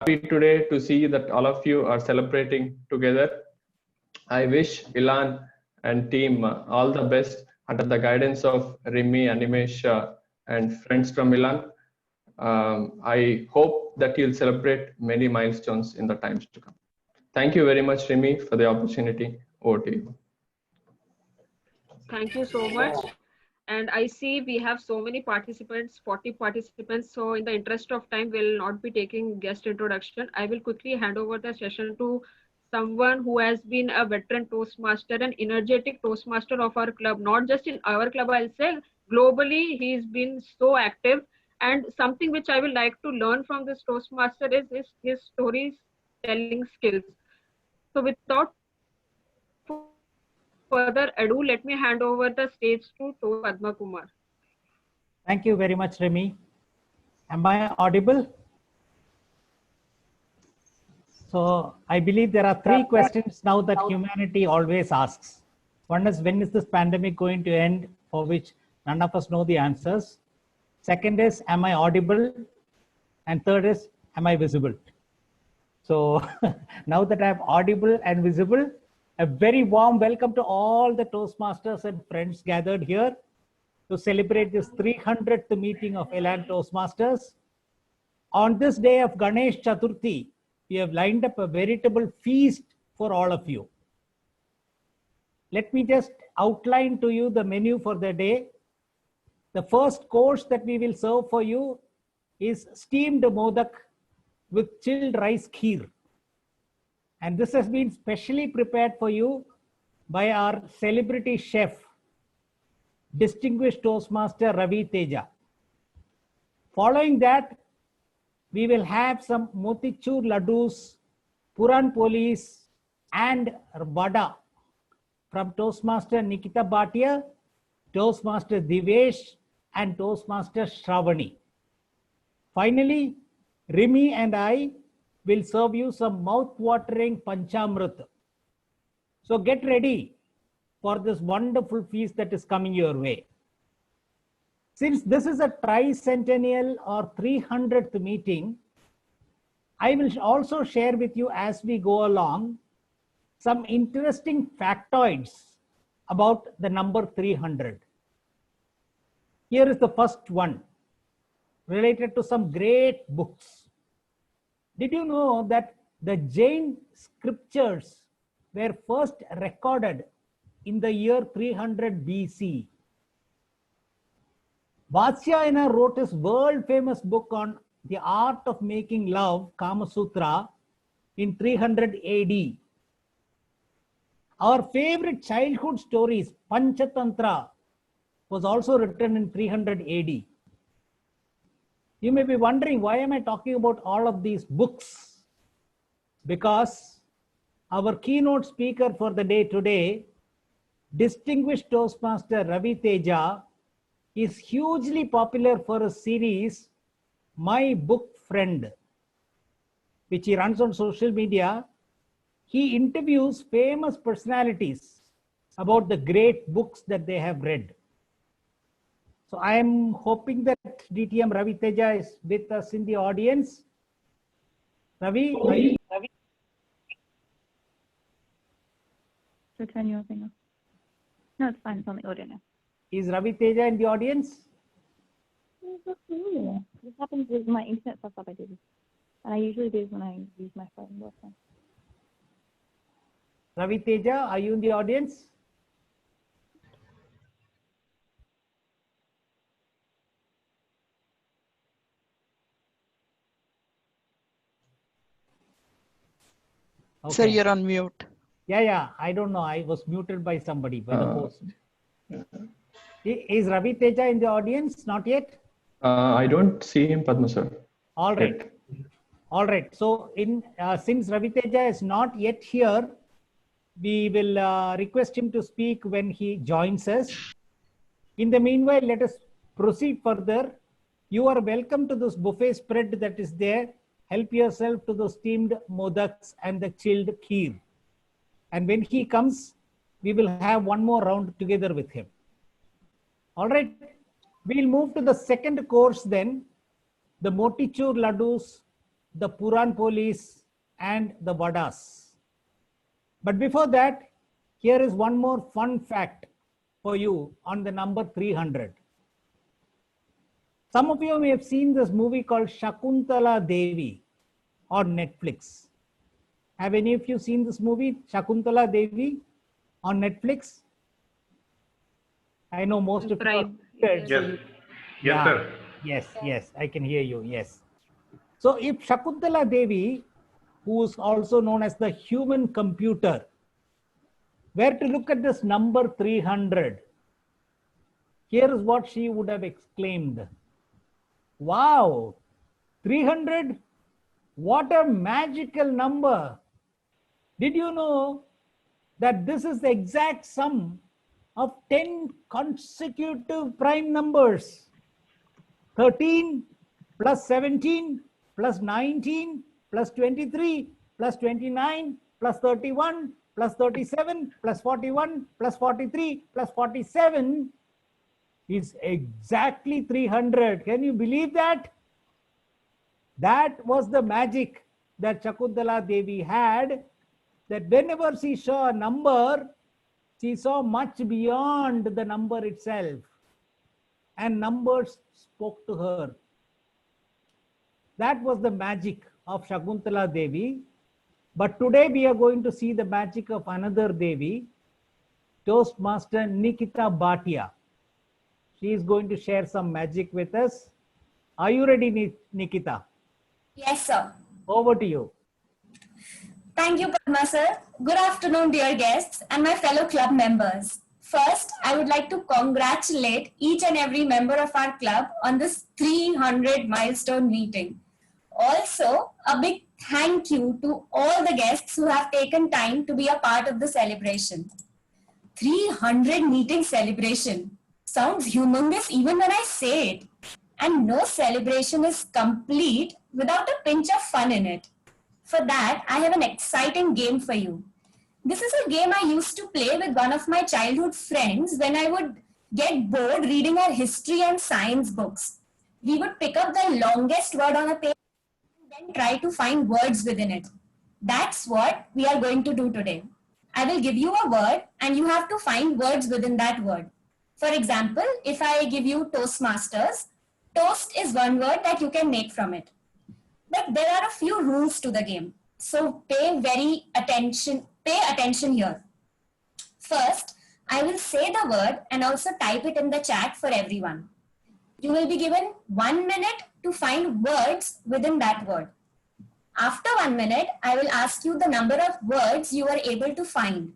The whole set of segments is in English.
today to see that all of you are celebrating together. I wish Ilan and team all the best under the guidance of Rimi, Animesh, and friends from Ilan. I hope that you'll celebrate many milestones in the times to come. Thank you very much, Rimi, for the opportunity. Over to you. Thank you so much. And I see we have so many participants, 40 participants. So in the interest of time, we'll not be taking guest introduction. I will quickly hand over the session to someone who has been a veteran Toastmaster, an energetic Toastmaster of our club, not just in our club, I'll say globally, he's been so active. And something which I would like to learn from this Toastmaster is his storytelling skills. So without further ado, let me hand over the stage to Padma Kumar. Thank you very much, Remi. Am I audible? So I believe there are three questions now that humanity always asks. One is, when is this pandemic going to end, for which none of us know the answers. Second is, am I audible? And third is, am I visible? So now that I'm audible and visible, a very warm welcome to all the Toastmasters and friends gathered here to celebrate this 300th meeting of Elan Toastmasters. On this day of Ganesh Chaturthi, we have lined up a veritable feast for all of you. Let me just outline to you the menu for the day. The first course that we will serve for you is steamed modak with chilled rice kheer. And this has been specially prepared for you by our celebrity chef, distinguished Toastmaster Ravi Teja. Following that, we will have some motichur laddus, puran polis, and vada from Toastmaster Nikita Bhatia, Toastmaster Divesh, and Toastmaster Shravani. Finally, Rimi and I will serve you some mouth-watering panchamrit. So get ready for this wonderful feast that is coming your way. Since this is a tricentennial or 300th meeting, I will also share with you as we go along some interesting factoids about the number 300. Here is the first one, related to some great books. Did you know that the Jain scriptures were first recorded in the year 300 BC? Vatsyayana wrote his world-famous book on the art of making love, Kama Sutra, in 300 AD. Our favorite childhood stories, Panchatantra, was also written in 300 AD. You may be wondering, why am I talking about all of these books? Because our keynote speaker for the day today, distinguished Toastmaster Ravi Teja, is hugely popular for a series, My Book Friend, which he runs on social media. He interviews famous personalities about the great books that they have read. So I am hoping that DTM Ravi Teja is with us in the audience. Ravi? So turn your thing off. No, it's fine. It's on the audio now. Is Ravi Teja in the audience? This happens with my internet stuff I do. And I usually do when I use my phone. Ravi Teja, are you in the audience? Okay. Sir, you're on mute. Yeah. I don't know. I was muted by somebody, by the host. Is Ravi Teja in the audience? Not yet? I don't see him, Padma sir. All right. All right. So since Ravi Teja is not yet here, we will request him to speak when he joins us. In the meanwhile, let us proceed further. You are welcome to this buffet spread that is there. Help yourself to the steamed modaks and the chilled kheer. And when he comes, we will have one more round together with him. All right. We'll move to the second course then, the motichur laddus the Puran Police, and the Vadas. But before that, here is one more fun fact for you on the number 300. Some of you may have seen this movie called Shakuntala Devi on Netflix. Have any of you seen this movie, Shakuntala Devi, on Netflix? I know most of you are Yes. Yes. Yes, sir. Yes, I can hear you. Yes. So if Shakuntala Devi, who is also known as the human computer, were to look at this number 300, here is what she would have exclaimed. Wow, 300? What a magical number. Did you know that this is the exact sum of 10 consecutive prime numbers? 13 plus 17 plus 19 plus 23 plus 29 plus 31 plus 37 plus 41 plus 43 plus 47 is exactly 300. Can you believe that? That was the magic that Shakuntala Devi had, that whenever she saw a number, she saw much beyond the number itself, and numbers spoke to her. That was the magic of Shakuntala Devi. But today we are going to see the magic of another Devi, Toastmaster Nikita Bhatia. She is going to share some magic with us. Are you ready, Nikita? Yes, sir. Over to you. Thank you, Padma sir. Good afternoon, dear guests and my fellow club members. First, I would like to congratulate each and every member of our club on this 300 milestone meeting. Also, a big thank you to all the guests who have taken time to be a part of the celebration. 300 meeting celebration sounds humongous even when I say it. And no celebration is complete without a pinch of fun in it. For that, I have an exciting game for you. This is a game I used to play with one of my childhood friends when I would get bored reading our history and science books. We would pick up the longest word on a page and then try to find words within it. That's what we are going to do today. I will give you a word and you have to find words within that word. For example, if I give you Toastmasters, toast is one word that you can make from it. But there are a few rules to the game. So pay attention here. First, I will say the word and also type it in the chat for everyone. You will be given 1 minute to find words within that word. After 1 minute, I will ask you the number of words you are able to find.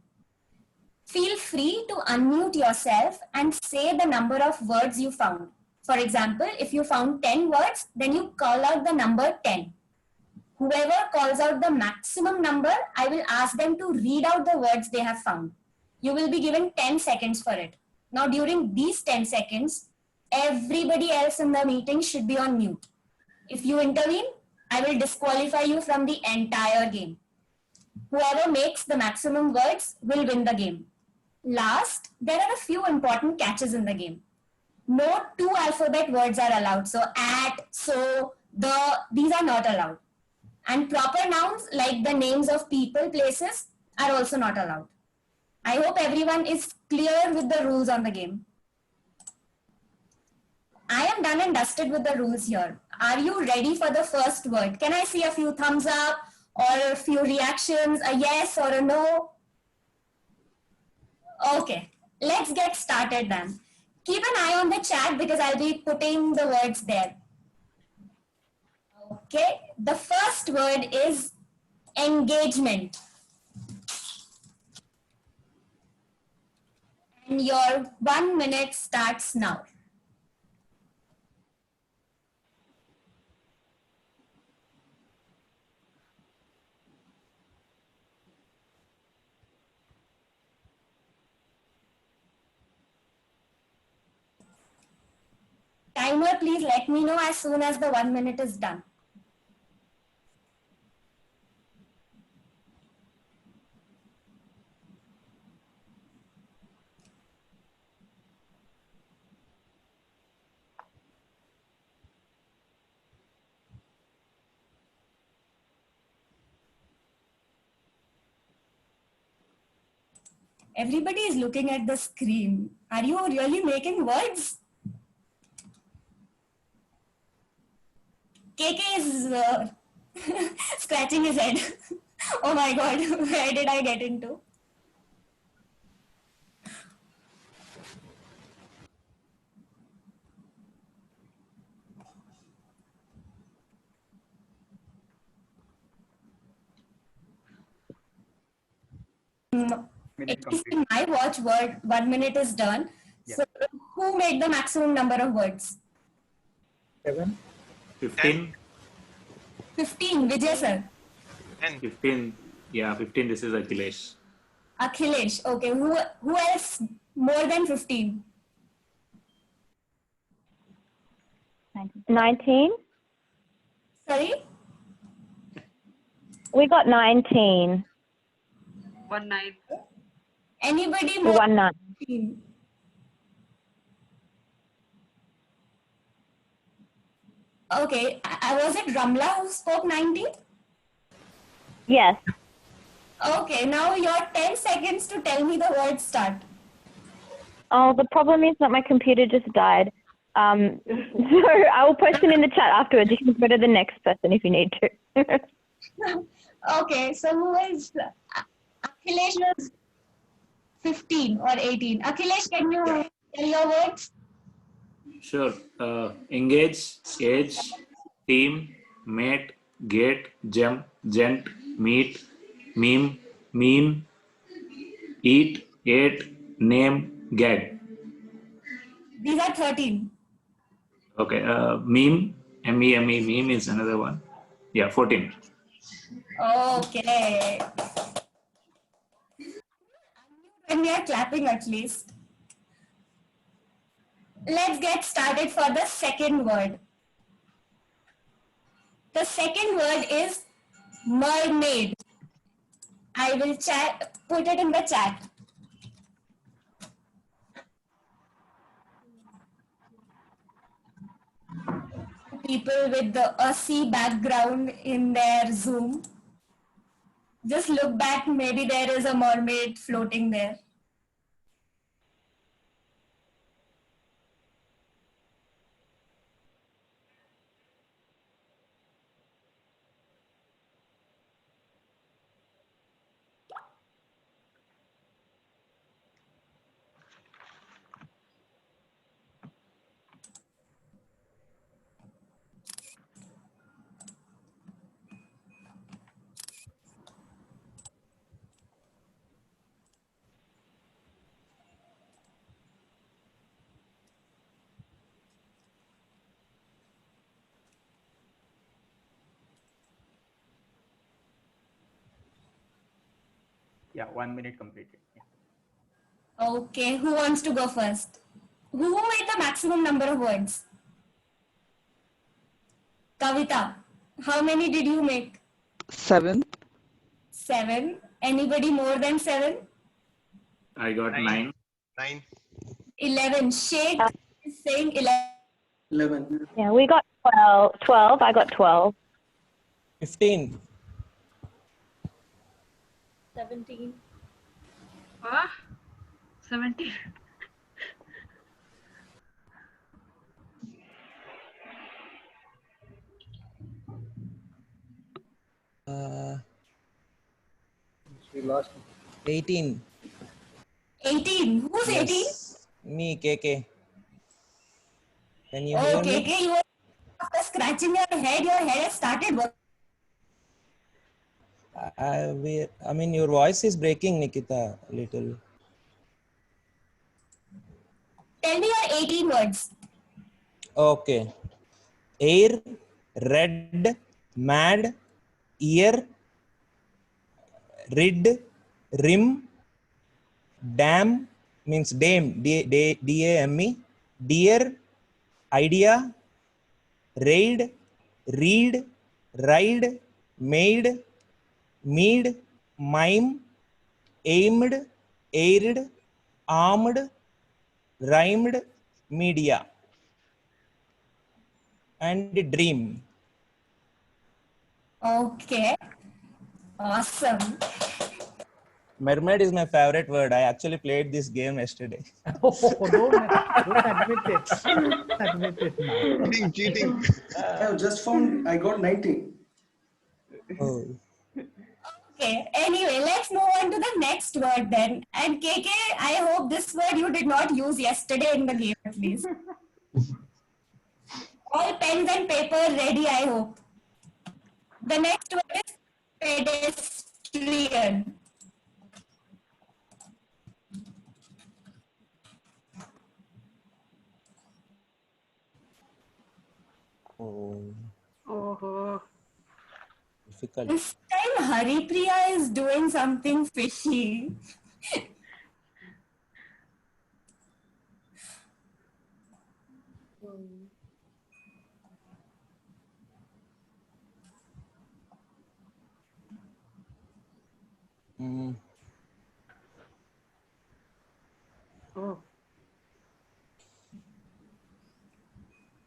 Feel free to unmute yourself and say the number of words you found. For example, if you found 10 words, then you call out the number 10. Whoever calls out the maximum number, I will ask them to read out the words they have found. You will be given 10 seconds for it. Now, during these 10 seconds, everybody else in the meeting should be on mute. If you intervene, I will disqualify you from the entire game. Whoever makes the maximum words will win the game. Last, there are a few important catches in the game. No 2 alphabet words are allowed. So at, so, the, these are not allowed. And proper nouns like the names of people, places are also not allowed. I hope everyone is clear with the rules on the game. I am done and dusted with the rules here. Are you ready for the first word? Can I see a few thumbs up or a few reactions, a yes or a no? Okay, let's get started then. Keep an eye on the chat because I'll be putting the words there. Okay, the first word is engagement. And your 1 minute starts now. Timer, please let me know as soon as the 1 minute is done. Everybody is looking at the screen. Are you really making words? KK is scratching his head. Oh my god, where did I get into? Minute At least complete. in my watch, word 1 minute is done. Yeah. So who made the maximum number of words? 7. 15. 15, Vijay sir. 15. Yeah, 15. This is Akhilesh. Akhilesh. Okay, who else more than 15? 19. Sorry? We got 19. 19. Anybody more 19. than 15? Okay, was it Ramla who spoke 19? Yes. Okay, now your 10 seconds to tell me the word start. Oh, the problem is that my computer just died. So I will post it in the chat afterwards. You can go to the next person if you need to. Okay, so who is Akhilesh was 15 or 18. Akhilesh, can you tell your words? Sure. Engage, age, team, mate, gate, gem, gent, meet, meme, mean, eat, ate, name, gag. These are 13. Okay. Meme, M-E-M-E, meme is another one. Yeah, 14. Okay. When we are clapping at least. Let's get started for the second word. The second word is mermaid. I will put it in the chat. People with a sea background in their Zoom. Just look back, maybe there is a mermaid floating there. Yeah, 1 minute completed. Yeah. Okay, who wants to go first? Who made the maximum number of words? Kavita, how many did you make? 7. 7. Anybody more than 7? I got 9. 11. Sheikh is saying 11. Yeah, we got 12. I got 12. 15. 17. 17. We lost 18. 18. Who's 18? Me, KK. Can you Oh, hear me? KK, you were after scratching your head has started working. I mean, your voice is breaking, Nikita, a little. Tell me your 18 words. Okay. Air, red, mad, ear, rid, rim, dam, means dame, D-A-M-E, deer, idea, raid, read, ride, made, mead, mime, aimed, aired, armed, rhymed, media, and dream. Okay. Awesome. Mermaid is my favorite word. I actually played this game yesterday. Don't admit it. Don't admit it now. Cheating. I have just found I got 90. Oh. Okay, anyway, let's move on to the next word then. And KK, I hope this word you did not use yesterday in the game at least. All pens and paper ready, I hope. The next word is pedestrian. Oh. Difficult. This time Haripriya is doing something fishy. Oh.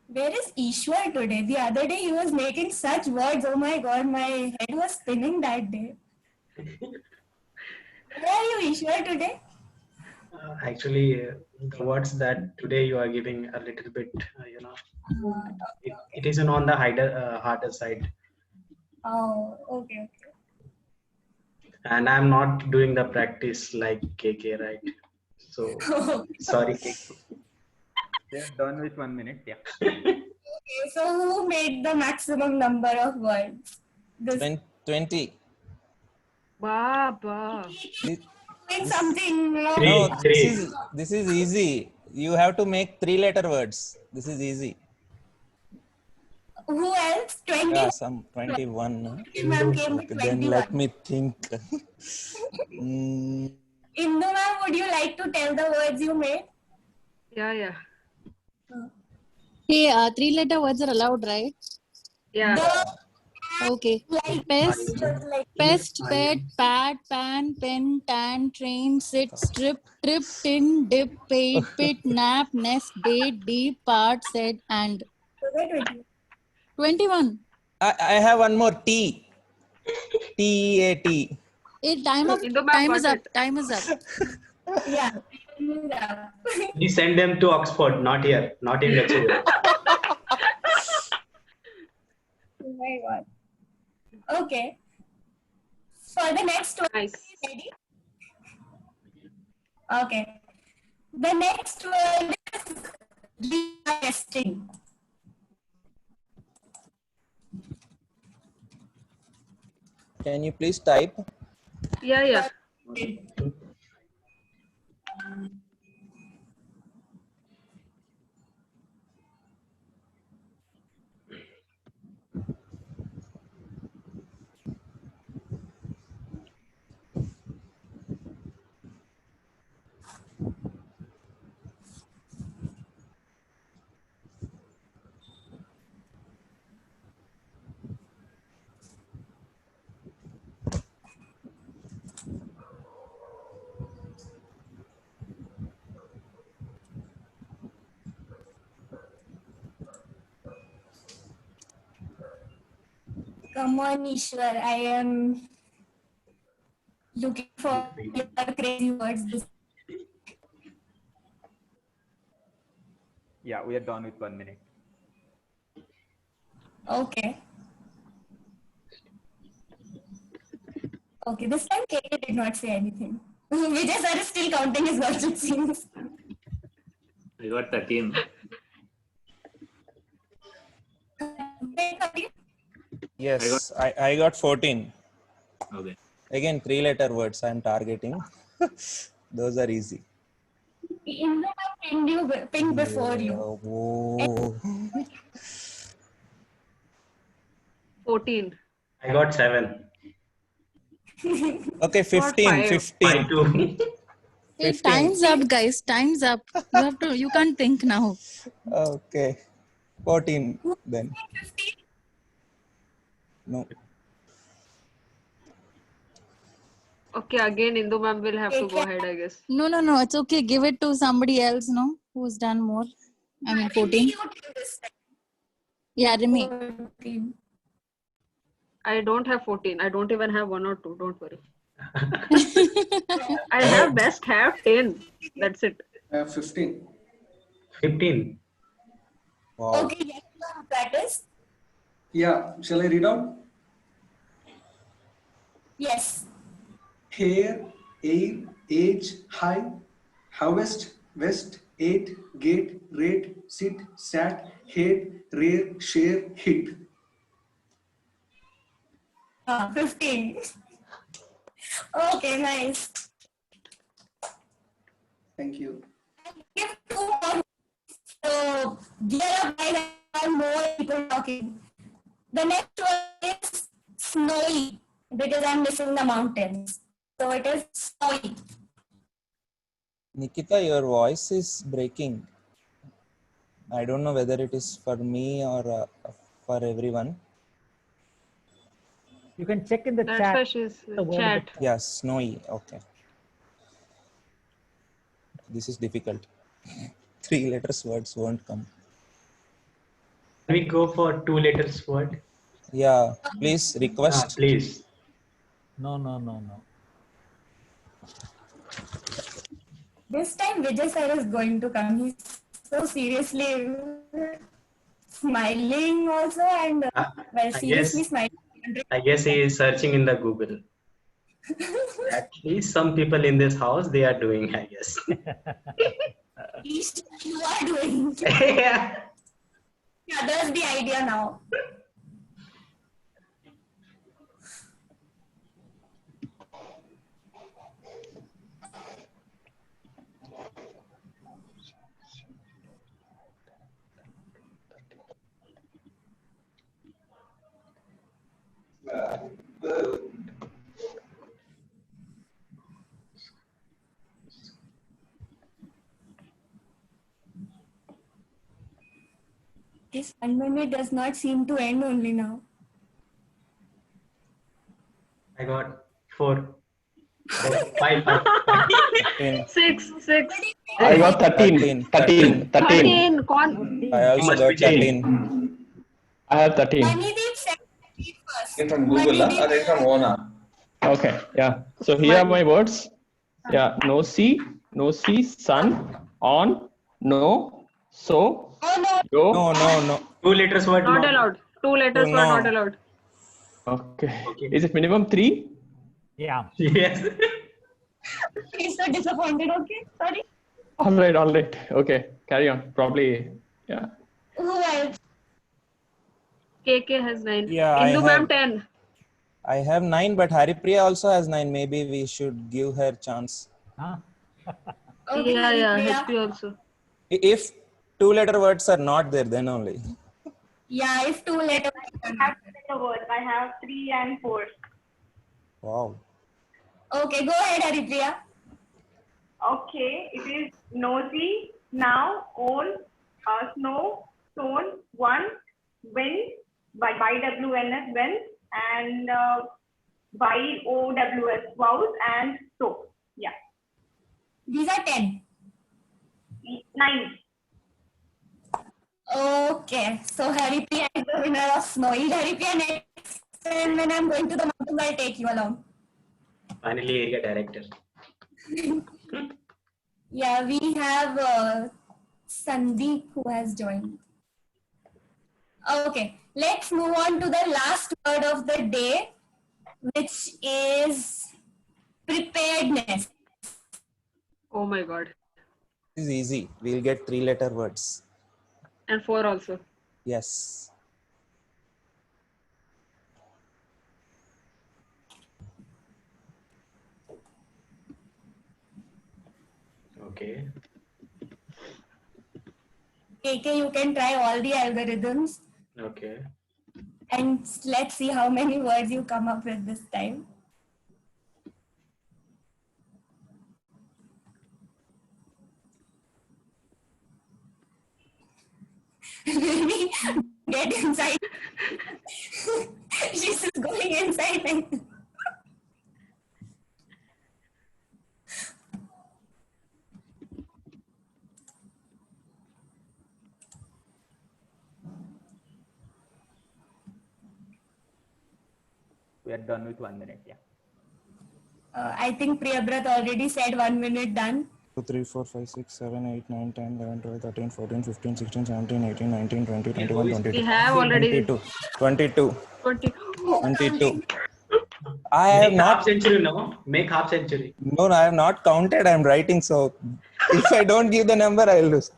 Where is Ishwar today? The other day he was making such words. Oh my god, my head was spinning that day. Where are you, Ishwar, today? Actually, the words that today you are giving a little bit, it isn't on the harder side. Oh, okay. And I'm not doing the practice like KK, right? So, sorry, KK. They're done with 1 minute. Yeah. Okay, so who made the maximum number of words? 20. Baba. Doing something wrong. No, this is easy. You have to make 3-letter words. This is easy. Who else? 20? Yeah, some 21. Ma'am came with Okay, 21. then let me think. Indu ma'am, would you like to tell the words you made? Yeah. Hey, 3-letter words are allowed, right? Yeah. Okay. Pest, pet, pat, pan, pen, tan, train, sit, strip, trip, tin, dip, paid, pit, nap, nest, date, deep, part, said, and. 21. I have one more. T. T-E-A-T. Hey, time up. Time is up. Time is up. Yeah. We send them to Oxford, not here, not in Gachibowli. Oh my god. Okay. For the next one, nice. Ready? Okay. The next word is de-testing. Can you please type? Yeah. Come on, Ishwar. I am looking for your crazy words. Yeah, we are done with 1 minute. Okay. Okay, this time KK did not say anything. Vijay sir is still counting his words, it seems. I got 13. Yes, I got 14. Okay. Again, 3-letter words I'm targeting. Those are easy. Ping before you. Oh. 14. I got 7. Okay, 15. 15. Hey, time's up, guys. Time's up. You can't think now. Okay. 14 then. No. Okay, again Indu ma'am will have to go ahead, I guess. No. It's okay. Give it to somebody else, no? Who's done more. I mean, 14. Yeah, Rimi. I don't have 14. I don't even have 1 or 2. Don't worry. I have best have 10. That's it. 15. 15. Wow. Okay, yes, practice. Yeah, shall I read out? Yes. Hair, air, age, high, harvest, west, eight, gate, rate, sit, sat, head, rare, share, hit. 15. Okay, nice. Thank you. Give 2 more. So, gear up, guys. I have more people talking. The next one is snowy because I'm missing the mountains. So it is snowy. Nikita, your voice is breaking. I don't know whether it is for me or for everyone. You can check in the That's chat. why she's the word chat. Yes, snowy. Okay. This is difficult. 3 letters words won't come. Can we go for 2 letters word? Yeah, please request. Please. No. This time Vijay sir is going to come. He's so seriously smiling also and seriously smiling. I guess he is searching in the Google. At least some people in this house, they are doing, I guess. You are doing. Yeah. Yeah, that's the idea now. This 1 minute does not seem to end only now. I got 4. 5. 6. I got 13. 13. 13. I also got 13. I have 13. Manideep said first. From Google or from Ona? Okay, yeah. So here are my words. Yeah, no see, sun, on, no, so, go. No. 2 letters word. Not allowed. 2 letters were not allowed. Okay. Is it minimum 3? Yeah. Yes. He's so disappointed. Okay, sorry. All right. Okay, carry on. Probably, yeah. Who else? KK has 9. Yeah, Indu ma'am 10. I have 9, but Haripriya also has 9. Maybe we should give her chance. Huh? Okay, Yeah, HP also. If 2-letter words are not there, then only. Yeah, if 2 letters. I have 2 letter words. I have 3 and 4. Wow. Okay, go ahead, Haripriya. Okay, it is nosy, now, old, snow, stone, one, wind, by YWNS, wind, and YOWS, wows, and so. Yeah. These are 10. 9. Okay, so Haripriya is the winner of Snowy. Haripriya, next time when I'm going to the mountains, I'll take you along. Finally, area director. Yeah, we have Sandeep who has joined. Okay, let's move on to the last word of the day, which is preparedness. Oh my god. This is easy. We'll get 3-letter words. And 4 also. Yes. Okay. KK, you can try all the algorithms Okay. and let's see how many words you come up with this time. Really? Get inside. She's just going inside. We are done with 1 minute. Yeah. I think Priyabrat already said 1 minute done. 2, 3, 4, 5, 6, 7, 8, 9, 10, 11, 12, 13, 14, 15, 16, 17, 18, 19, 20, 21, 22. We have already 22. 20. 22. I have Make not. half century now. Make half century. No, I have not counted. I'm writing. So if I don't give the number, I'll lose.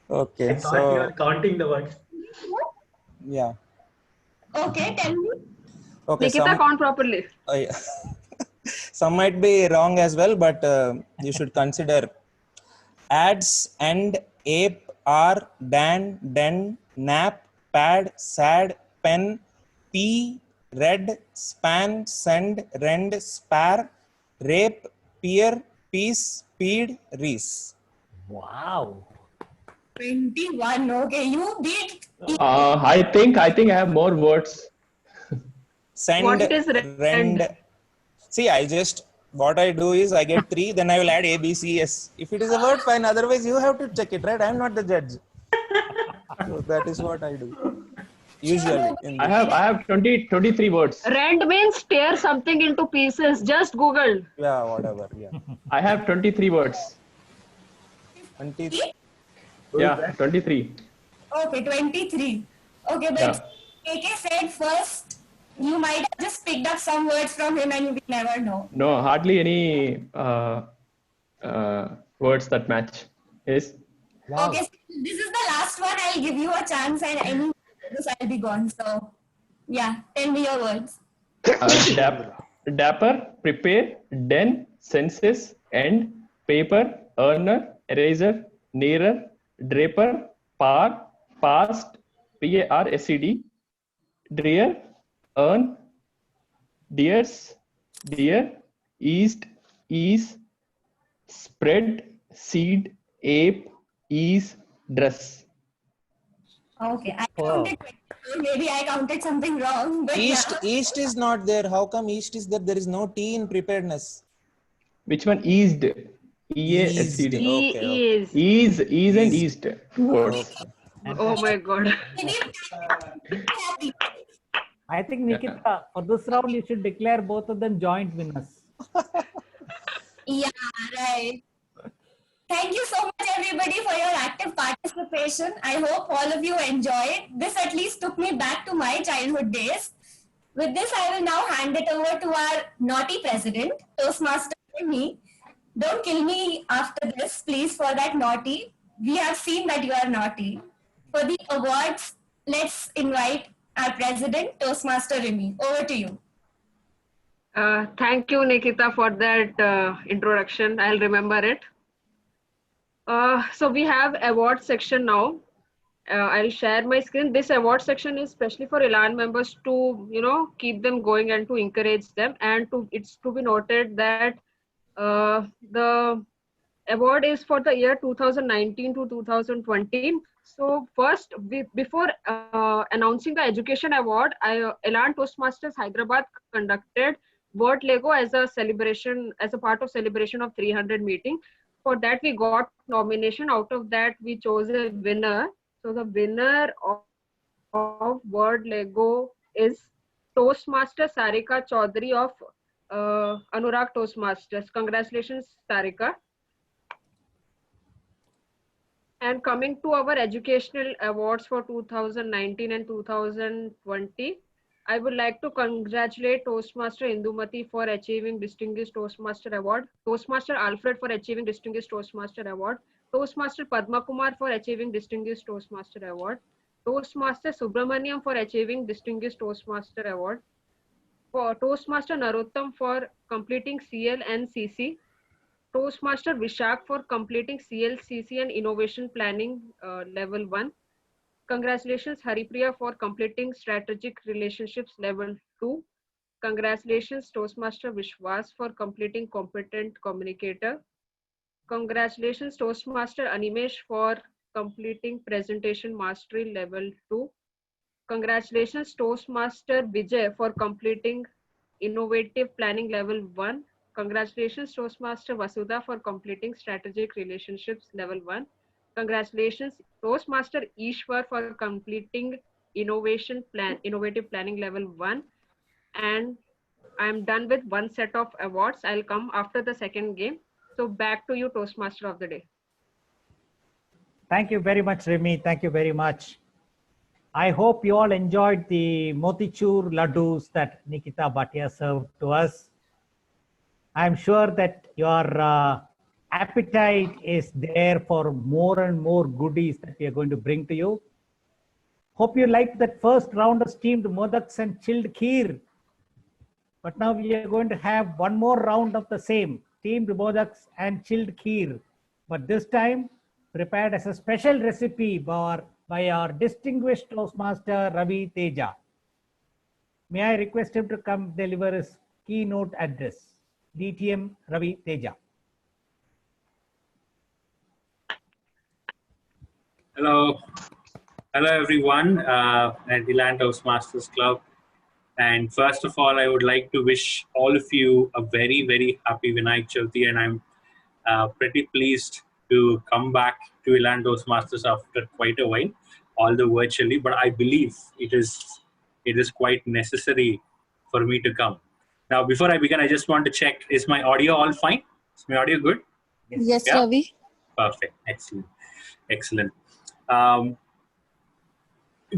Okay. I thought you So are counting the words. yeah. Okay, tell me. Okay. Nikita, count properly. Yeah. Some might be wrong as well, but you should consider ads, and, ape, are, dan, den, nap, pad, sad, pen, pea, red, span, send, rend, spare, rape, peer, peace, peed, reese. Wow. 21. Okay, you beat. I think I have more words. Send, What is rend. See, what I do is I get 3, then I will add A, B, C, S. If it is a word, fine. Otherwise, you have to check it, right? I'm not the judge. So that is what I do. Usually. I have 23 words. Rend means tear something into pieces. Just Google. Yeah, whatever. Yeah. I have 23 words. 20. Yeah, 23. Okay, 23. Okay, but KK said first, you might have just picked up some words from him and we never know. No, hardly any words that match. Yes. Wow. Okay, so this is the last one. I'll give you a chance and any I'll be gone. So, yeah, tell me your words. Dapper, prepare, den, census, end, paper, earner, eraser, nearer, draper, par, past, PARSED, drear, earn, dears, dear, east, ease, spread, seed, ape, ease, dress. Okay, I counted 24. Maybe I counted something wrong. But East is not there. How come East is there? There is no T in preparedness. Which one? Eased. EASED. Okay. Ease and eased. 2 words. Oh my God. I think Nikita, for this round, you should declare both of them joint winners. Yeah, right. Thank you so much, everybody, for your active participation. I hope all of you enjoyed. This at least took me back to my childhood days. With this, I will now hand it over to our naughty president, Toastmaster me. Don't kill me after this, please, for that naughty. We have seen that you are naughty. For the awards, let's invite our president, Toastmaster Remy. Over to you. Thank you, Nikita, for that introduction. I'll remember it. So we have award section now. I'll share my screen. This award section is especially for Elan members to, keep them going and to encourage them. And it's to be noted that the award is for the year 2019 to 2020. So first, before announcing the education award, Elan Toastmasters Hyderabad conducted Word Lego as a celebration, as a part of celebration of 300 meeting. For that, we got nomination. Out of that, we chose a winner. So the winner of Word Lego is Toastmaster Sarika Chaudhary of Anurag Toastmasters. Congratulations, Sarika. And coming to our educational awards for 2019 and 2020, I would like to congratulate Toastmaster Indumati for achieving Distinguished Toastmaster Award, Toastmaster Alfred for achieving Distinguished Toastmaster Award, Toastmaster Padma Kumar for achieving Distinguished Toastmaster Award, Toastmaster Subramaniam for achieving Distinguished Toastmaster Award, for Toastmaster Narottam for completing CL and CC, Toastmaster Vishak for completing CL, CC and Innovation Planning Level 1. Congratulations, Haripriya, for completing Strategic Relationships Level 2. Congratulations, Toastmaster Vishwas, for completing Competent Communicator. Congratulations, Toastmaster Animesh, for completing Presentation Mastery Level 2. Congratulations, Toastmaster Vijay, for completing Innovative Planning Level 1. Congratulations, Toastmaster Vasudha, for completing Strategic Relationships Level 1. Congratulations, Toastmaster Ishwar, for completing Innovative Planning Level 1. And I'm done with one set of awards. I'll come after the second game. So back to you, Toastmaster of the day. Thank you very much, Remy. Thank you very much. I hope you all enjoyed the motichur laddus that Nikita Bhatia served to us. I'm sure that your appetite is there for more and more goodies that we are going to bring to you. Hope you liked that first round of steamed modaks and chilled kheer. But now we are going to have one more round of the same, steamed modaks and chilled kheer. But this time prepared as a special recipe by our distinguished Toastmaster Ravi Teja. May I request him to come deliver his keynote address. DTM Ravi Teja. Hello. Hello, everyone at Elan Toastmasters Club. And first of all, I would like to wish all of you a very, very happy Vinayak Chavithi. And I'm pretty pleased to come back to Elan Toastmasters after quite a while, although virtually. But I believe it is quite necessary for me to come. Now, before I begin, I just want to check, is my audio all fine? Is my audio good? Yes, Yeah? Ravi. Perfect. Excellent. Excellent.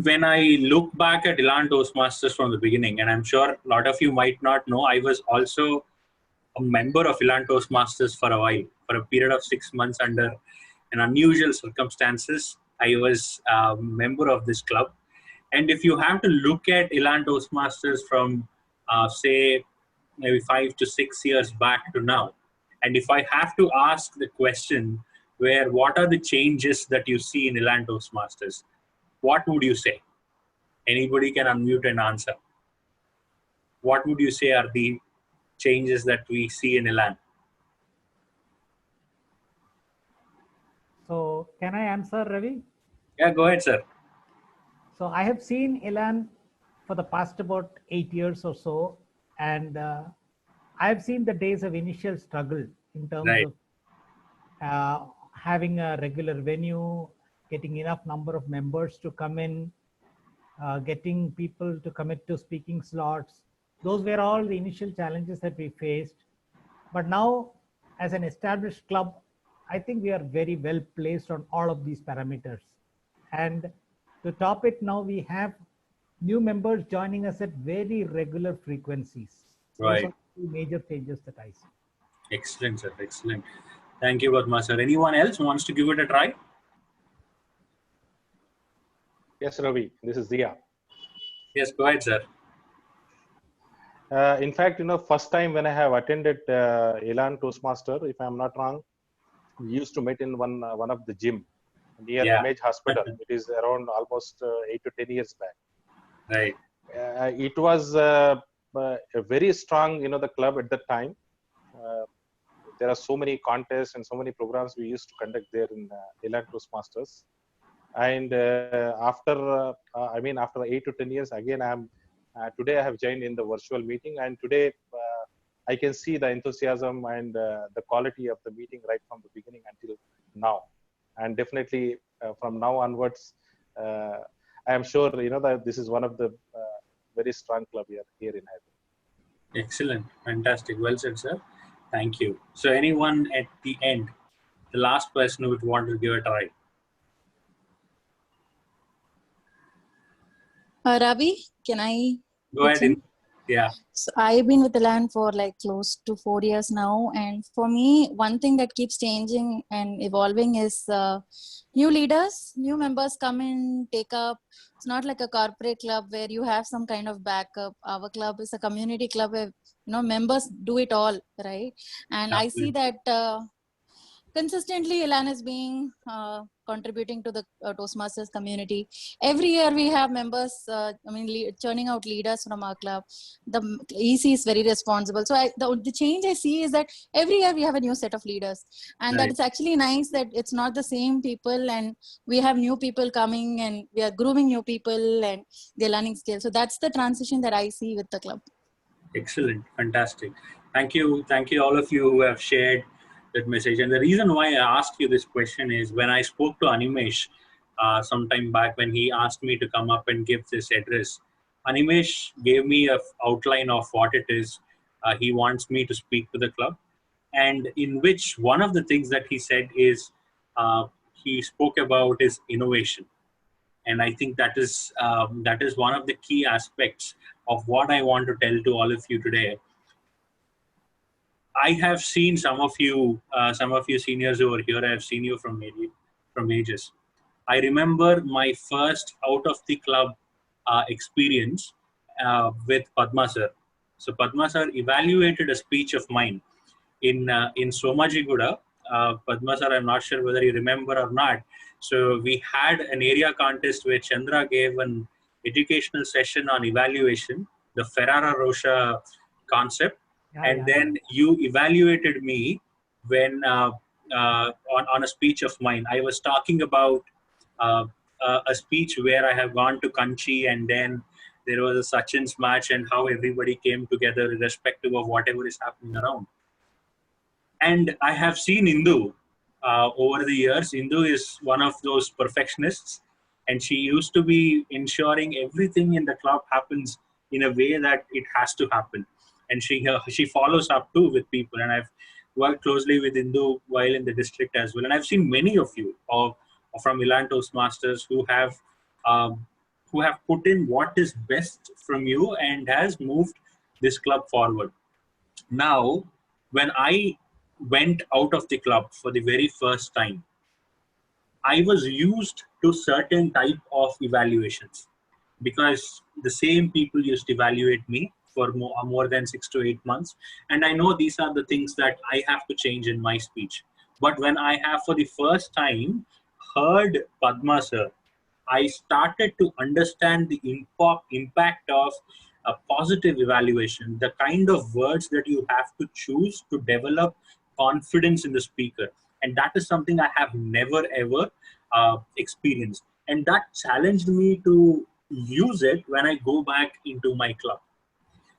When I look back at Elan Toastmasters from the beginning, and I'm sure a lot of you might not know, I was also a member of Elan Toastmasters for a while, for a period of 6 months under an unusual circumstances. I was a member of this club. And if you have to look at Elan Toastmasters from, say, maybe 5 to 6 years back to now, and if I have to ask the question, what are the changes that you see in Elan Toastmasters? What would you say? Anybody can unmute and answer. What would you say are the changes that we see in Elan? So can I answer, Ravi? Yeah, go ahead, sir. So I have seen Elan for the past about 8 years or so, and I have seen the days of initial struggle in terms of having a regular venue, getting enough number of members to come in, getting people to commit to speaking slots. Those were all the initial challenges that we faced. But now, as an established club, I think we are very well placed on all of these parameters. And to top it, now we have new members joining us at very regular frequencies. Right. Those are the major changes that I see. Excellent, sir. Excellent. Thank you, Padma, sir. Anyone else wants to give it a try? Yes, Ravi, this is Zia. Yes, go ahead, sir. In fact, first time when I have attended Elan Toastmaster, if I'm not wrong, we used to meet in one of the gym near Image Hospital. It is around almost 8 to 10 years back. Right. It was a very strong, the club at that time. There are so many contests and so many programs we used to conduct there in Elan Toastmasters. And after 8 to 10 years, again, today I have joined in the virtual meeting, and today I can see the enthusiasm and the quality of the meeting right from the beginning until now. And definitely from now onwards, I am sure that this is one of the very strong club here in Hyderabad. Excellent, fantastic, well said, sir. Thank you. So, anyone at the end, the last person who would want to give it a try? Ravi, can I? Go ahead. Yeah. So I've been with Elan for like close to 4 years now. And for me, one thing that keeps changing and evolving is new leaders, new members come in, take up. It's not like a corporate club where you have some kind of backup. Our club is a community club where, members do it all, right? And I see that consistently Elan is being contributing to the Toastmasters community. Every year we have members, churning out leaders from our club. The EC is very responsible. So the change I see is that every year we have a new set of leaders, and that it's actually nice that it's not the same people, and we have new people coming, and we are grooming new people, and they're learning skills. So that's the transition that I see with the club. Excellent, fantastic. Thank you all of you who have shared that message. And the reason why I asked you this question is when I spoke to Animesh some time back, when he asked me to come up and give this address, Animesh gave me an outline of what it is. he wants me to speak to the club, and in which one of the things that he said is he spoke about is innovation. And I think that is one of the key aspects of what I want to tell to all of you today. I have seen some of you seniors over here. I have seen you from ages. I remember my first out of the club experience with Padma sir. So Padma sir evaluated a speech of mine in Somajiguda. Padma sir, I'm not sure whether you remember or not. So we had an area contest where Chandra gave an educational session on evaluation, the Ferrara Rocher concept. Then you evaluated me when on a speech of mine. I was talking about a speech where I have gone to Kanchi, and then there was a Sachin's match and how everybody came together irrespective of whatever is happening around. And I have seen Indu over the years. Indu is one of those perfectionists, and she used to be ensuring everything in the club happens in a way that it has to happen. And she follows up too with people. And I've worked closely with Indu while in the district as well. And I've seen many of you from Elan Toastmasters who have put in what is best from you and has moved this club forward. Now, when I went out of the club for the very first time, I was used to certain type of evaluations because the same people used to evaluate me for more than 6 to 8 months. And I know these are the things that I have to change in my speech. But when I have for the first time heard Padma sir, I started to understand the impact of a positive evaluation, the kind of words that you have to choose to develop confidence in the speaker. And that is something I have never ever experienced. And that challenged me to use it when I go back into my club.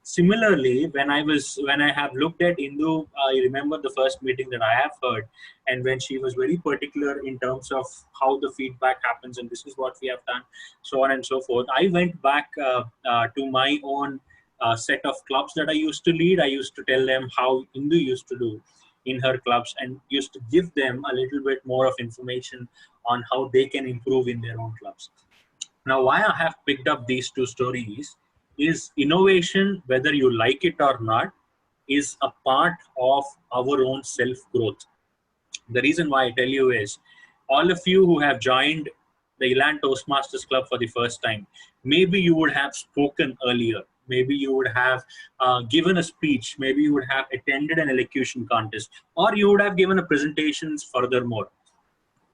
Similarly, when I have looked at Indu, I remember the first meeting that I have heard, and when she was very particular in terms of how the feedback happens, and this is what we have done, so on and so forth. I went back to my own set of clubs that I used to lead. I used to tell them how Indu used to do in her clubs and used to give them a little bit more of information on how they can improve in their own clubs. Now, why I have picked up these two stories is innovation, whether you like it or not, is a part of our own self-growth. The reason why I tell you is, all of you who have joined the Elan Toastmasters Club for the first time, maybe you would have spoken earlier, maybe you would have given a speech, maybe you would have attended an elocution contest, or you would have given a presentations furthermore.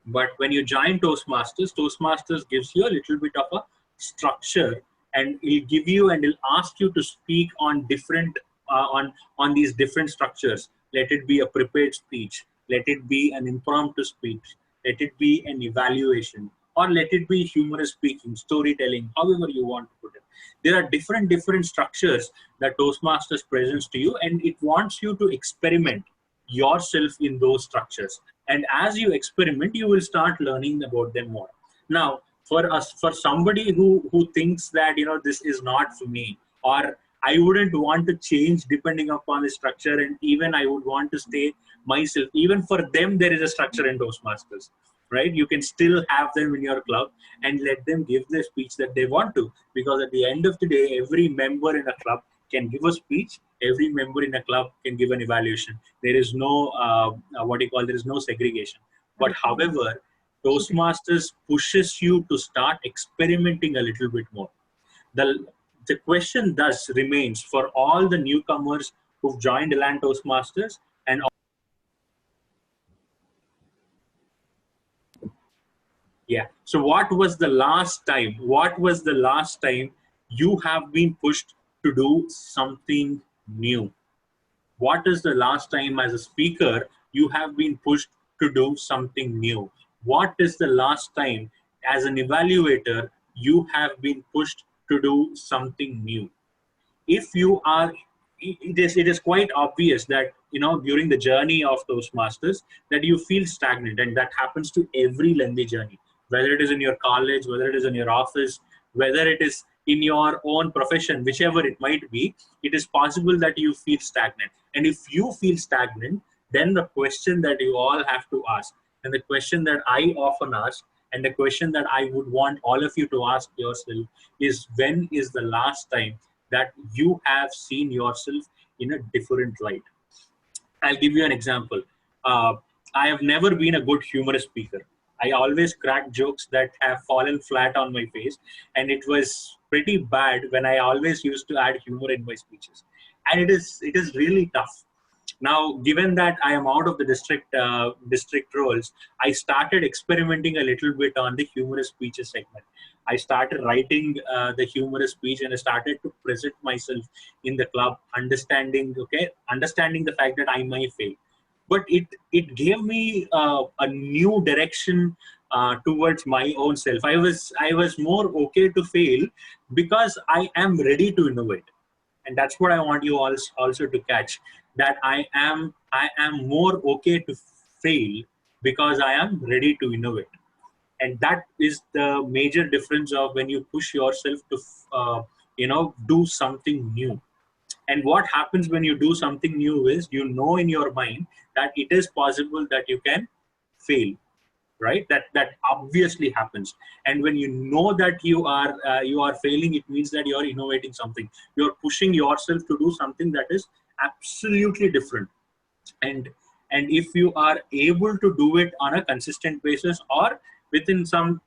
But when you join Toastmasters, Toastmasters gives you a little bit of a structure, and it'll give you and it'll ask you to speak on different on these different structures. Let it be a prepared speech, let it be an impromptu speech, let it be an evaluation, or let it be humorous speaking, storytelling, however you want to put it. There are different structures that Toastmasters presents to you, and it wants you to experiment yourself in those structures. And as you experiment, you will start learning about them more. Now, for somebody who thinks that, you know, this is not for me, or I wouldn't want to change depending upon the structure, and even I would want to stay myself, even for them there is a structure in Toastmasters, right? You can still have them in your club and let them give the speech that they want to, because at the end of the day, every member in a club can give a speech, every member in a club can give an evaluation. There is no there is no segregation. But however, Toastmasters pushes you to start experimenting a little bit more. The question thus remains for all the newcomers who've joined Elan Toastmasters, and yeah. So what was the last time? What was the last time you have been pushed to do something new? What is the last time as a speaker you have been pushed to do something new? What is the last time as an evaluator you have been pushed to do something new? If you are, it is quite obvious that, you know, during the journey of Toastmasters that you feel stagnant, and that happens to every lengthy journey, whether it is in your college, whether it is in your office, whether it is in your own profession, whichever it might be, it is possible that you feel stagnant. And if you feel stagnant, then the question that you all have to ask, and the question that I often ask, and the question that I would want all of you to ask yourself is, when is the last time that you have seen yourself in a different light? I'll give you an example. I have never been a good humorous speaker. I always crack jokes that have fallen flat on my face, and it was pretty bad when I always used to add humor in my speeches. And it is really tough. Now, given that I am out of the district roles, I started experimenting a little bit on the humorous speeches segment. I started writing the humorous speech, and I started to present myself in the club, understanding the fact that I might fail. But it gave me a new direction towards my own self. I was more okay to fail because I am ready to innovate. And that's what I want you all also to catch, that I am more okay to fail because I am ready to innovate. And that is the major difference of when you push yourself to do something new. And what happens when you do something new is, you know in your mind that it is possible that you can fail, right? That obviously happens. And when you know that you are failing, it means that you are innovating something. You are pushing yourself to do something that is absolutely different. And if you are able to do it on a consistent basis, or within some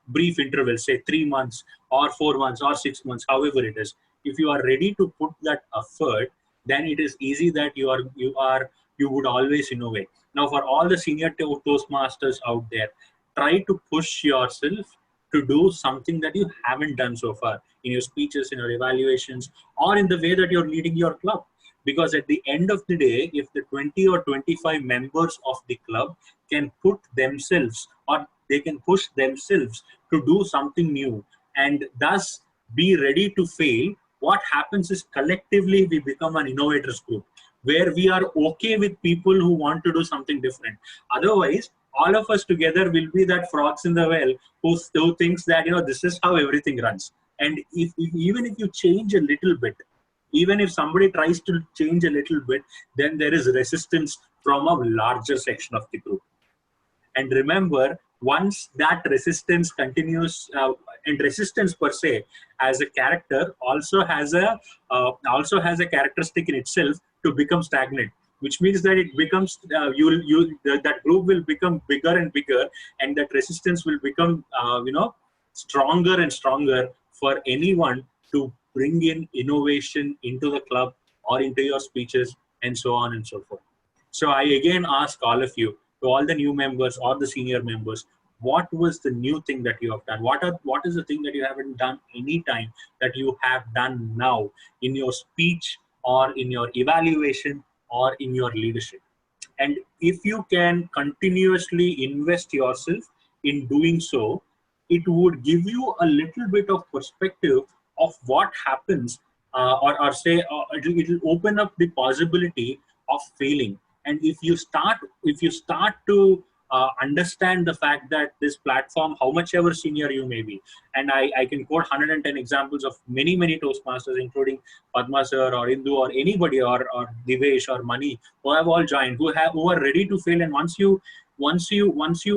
brief intervals, say 3 months or 4 months or 6 months, however it is, if you are ready to put that effort, then it is easy that you would always innovate. Now, for all the senior Toastmasters out there, try to push yourself to do something that you haven't done so far in your speeches, in your evaluations, or in the way that you're leading your club. Because at the end of the day, if the 20 or 25 members of the club can put themselves, or they can push themselves to do something new, and thus be ready to fail, what happens is collectively we become an innovators group, where we are okay with people who want to do something different. Otherwise, all of us together will be that frogs in the well who thinks that, this is how everything runs. And even if you change a little bit, even if somebody tries to change a little bit, then there is resistance from a larger section of the group. And remember, once that resistance continues, and resistance per se as a character also has a characteristic in itself to become stagnant, which means that it becomes that group will become bigger and bigger, and that resistance will become stronger and stronger for anyone to bring in innovation into the club or into your speeches, and so on and so forth. So I again ask all of you, to all the new members or the senior members, what was the new thing that you have done? What is the thing that you haven't done any time that you have done now in your speech, or in your evaluation, or in your leadership? And if you can continuously invest yourself in doing so, it would give you a little bit of perspective of what happens, or say it will open up the possibility of failing. And if you start to understand the fact that this platform, how much ever senior you may be, and I can quote 110 examples of many Toastmasters, including Padma sir or Indu or anybody, or Divesh or Mani, who have all joined, who are ready to fail. And once you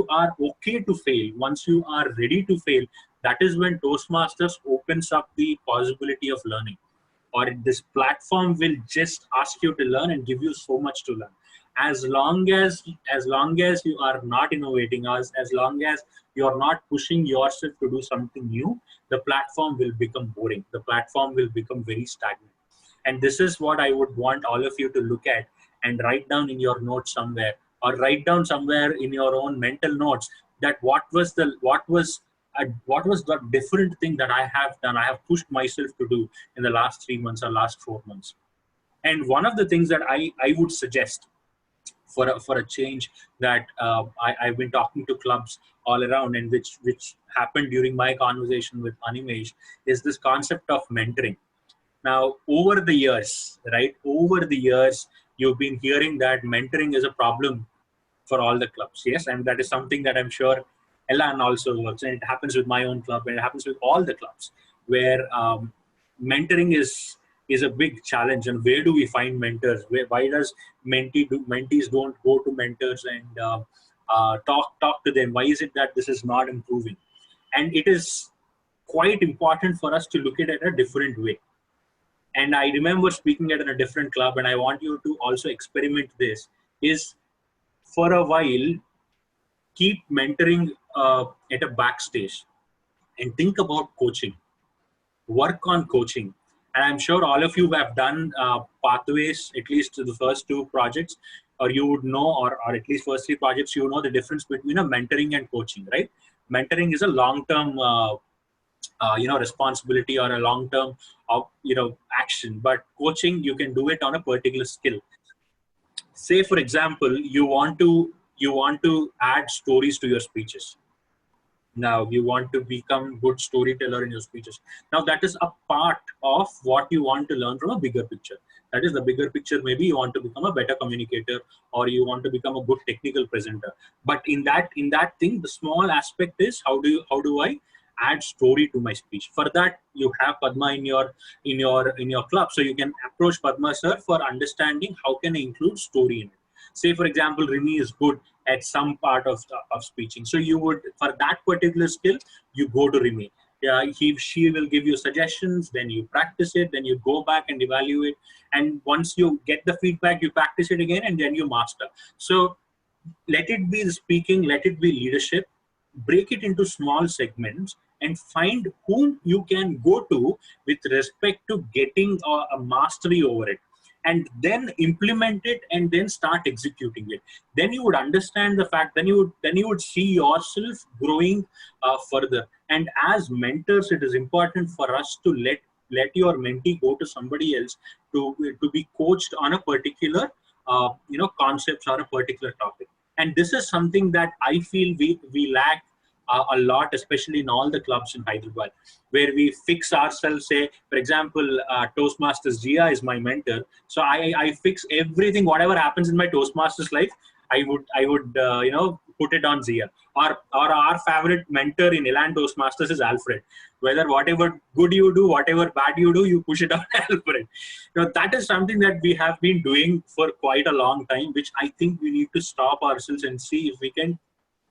are okay to fail, once you are ready to fail, that is when Toastmasters opens up the possibility of learning. Or this platform will just ask you to learn and give you so much to learn. As long as you are not innovating, as long as you are not pushing yourself to do something new, the platform will become boring. The platform will become very stagnant. And this is what I would want all of you to look at and write down in your notes somewhere, or write down somewhere in your own mental notes, that what was the different thing that I have done, I have pushed myself to do in the last 3 months or last 4 months. And one of the things that I would suggest for a change that I've been talking to clubs all around, and which happened during my conversation with Animesh, is this concept of mentoring. Now, over the years, you've been hearing that mentoring is a problem for all the clubs. Yes, and that is something that I'm sure Elan also works, and it happens with my own club, and it happens with all the clubs where mentoring is a big challenge. And where do we find mentors? Why does mentees don't go to mentors and talk to them? Why is it that this is not improving? And it is quite important for us to look at it a different way. And I remember speaking at a different club, and I want you to also experiment this, is for a while, keep mentoring at a backstage and think about coaching. Work on coaching. And I'm sure all of you have done pathways, at least the first 2 projects, or you would know, or at least first 3 projects, you know the difference between a mentoring and coaching, right? Mentoring is a long-term responsibility or a long-term action, but coaching, you can do it on a particular skill. Say, for example, you want to add stories to your speeches. Now you want to become good storyteller in your speeches. Now that is a part of what you want to learn from a bigger picture. That is the bigger picture. Maybe you want to become a better communicator, or you want to become a good technical presenter. But in that thing, the small aspect is how do I add story to my speech? For that, you have Padma in your club, so you can approach Padma sir for understanding how can I include story in it. Say, for example, Rimi is good at some part of speeching. So you would, for that particular skill, you go to Rimi. She will give you suggestions, then you practice it, then you go back and evaluate. And once you get the feedback, you practice it again, and then you master. So let it be the speaking, let it be leadership, break it into small segments and find whom you can go to with respect to getting a mastery over it. And then implement it and then start executing it. Then you would understand the fact, then you would see yourself growing further. And as mentors, it is important for us to let your mentee go to somebody else to be coached on a particular concepts or a particular topic. And this is something that I feel we lack a lot, especially in all the clubs in Hyderabad, where we fix ourselves. Say, for example, Toastmasters Jia is my mentor, so I fix everything. Whatever happens in my Toastmasters life, I would put it on Jia. Or our favorite mentor in Elan Toastmasters is Alfred. Whatever good you do, whatever bad you do, you push it on Alfred. That is something that we have been doing for quite a long time, which I think we need to stop ourselves and see if we can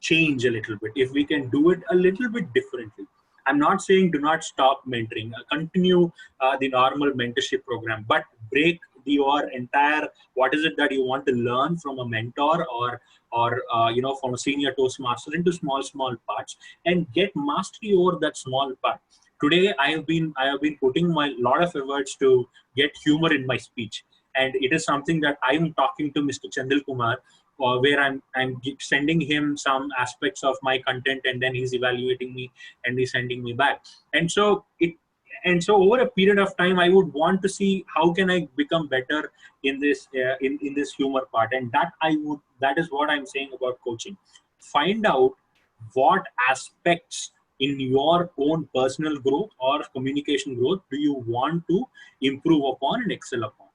change a little bit, if we can do it a little bit differently. I'm not saying do not stop mentoring, continue the normal mentorship program, but break your entire, what is it that you want to learn from a mentor or from a senior Toastmaster into small parts and get mastery over that small part. Today, I have been putting my lot of efforts to get humor in my speech. And it is something that I'm talking to Mr. Chandil Kumar, where I'm sending him some aspects of my content, and then he's evaluating me and he's sending me back. And so over a period of time, I would want to see how can I become better in this in this humor part. And that is what I'm saying about coaching. Find out what aspects in your own personal growth or communication growth do you want to improve upon and excel upon.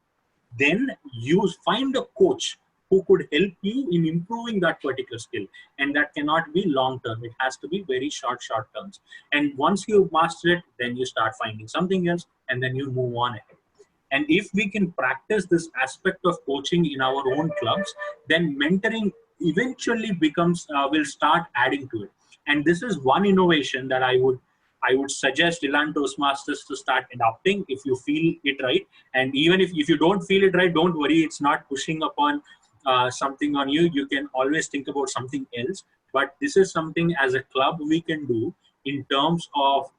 Then you find a coach who could help you in improving that particular skill. And that cannot be long term. It has to be very short terms. And once you master it, then you start finding something else, and then you move on ahead. And if we can practice this aspect of coaching in our own clubs, then mentoring eventually will start adding to it. And this is one innovation that I would suggest Elan Toastmasters to start adopting if you feel it right. And even if you don't feel it right, don't worry. It's not pushing upon something on you. You can always think about something else. But this is something as a club we can do in terms of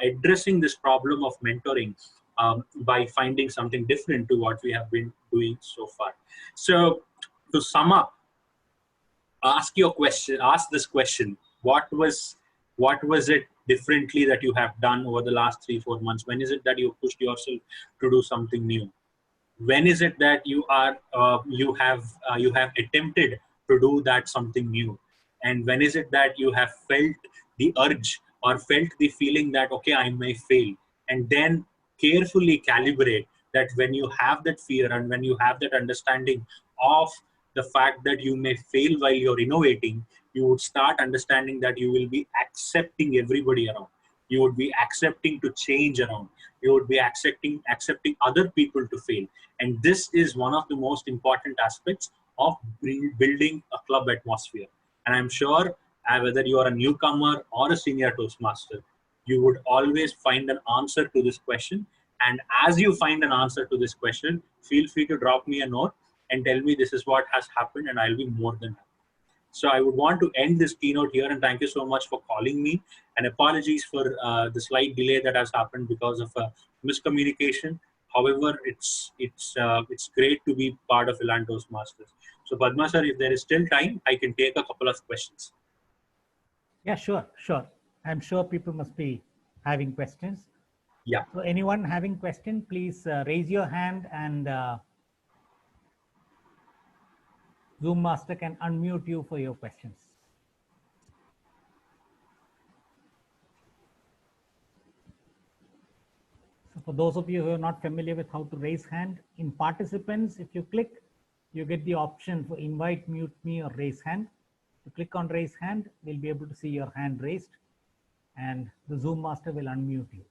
addressing this problem of mentoring by finding something different to what we have been doing so far. So to sum up, ask this question. What was it differently that you have done over the last 3-4 months? When is it that you pushed yourself to do something new? When is it that you have attempted to do that something new? And when is it that you have felt the urge or felt the feeling that, okay, I may fail? And then carefully calibrate that when you have that fear and when you have that understanding of the fact that you may fail while you're innovating, you would start understanding that you will be accepting everybody around. You would be accepting to change around. You would be accepting other people to fail. And this is one of the most important aspects of building a club atmosphere. And I'm sure whether you are a newcomer or a senior Toastmaster, you would always find an answer to this question. And as you find an answer to this question, feel free to drop me a note and tell me this is what has happened, and I'll be more than happy. So I would want to end this keynote here, and thank you so much for calling me, and apologies for the slight delay that has happened because of miscommunication. However, it's great to be part of Elan Toastmasters. So Padma sir, if there is still time, I can take a couple of questions. Yeah, sure. I'm sure people must be having questions. Yeah. So anyone having question, please raise your hand, and Zoom Master can unmute you for your questions. So for those of you who are not familiar with how to raise hand, in participants, if you click, you get the option for invite, mute me, or raise hand. You click on raise hand, we'll be able to see your hand raised, and the Zoom Master will unmute you.